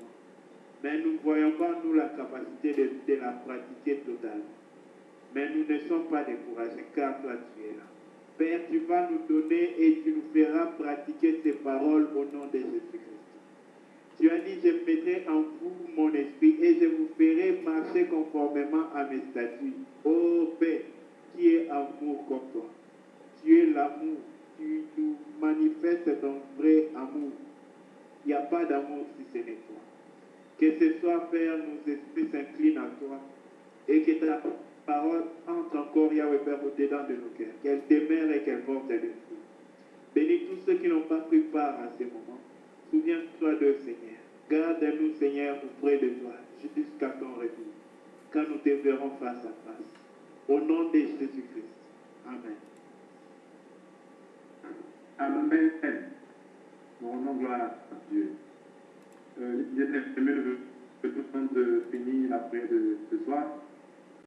Mais nous ne voyons pas, nous, la capacité de la pratiquer totalement. Mais nous ne sommes pas découragés, car toi tu es là. Père, tu vas nous donner et tu nous feras pratiquer ces paroles au nom de Jésus-Christ. Tu as dit, je mettrai en vous mon esprit et je vous ferai marcher conformément à mes statuts. Ô Père, qui est amour comme toi. Tu es l'amour. Tu nous manifestes ton vrai amour. Il n'y a pas d'amour si ce n'est toi. Que ce soit, Père, nos esprits s'inclinent à toi et que ta parole entre encore, Yahweh Père, au-dedans de nos cœurs. Qu'elle demeure et qu'elle porte des fruits. Bénis tous ceux qui n'ont pas pris part à ces moments. Souviens-toi d'eux, Seigneur. Garde-nous, Seigneur, auprès de toi jusqu'à ton retour, quand nous te verrons face à face. Au nom de Jésus-Christ. Amen. Amen. Nous rendons gloire à Dieu. Il est aimé de tout le monde de finir la prière de ce soir.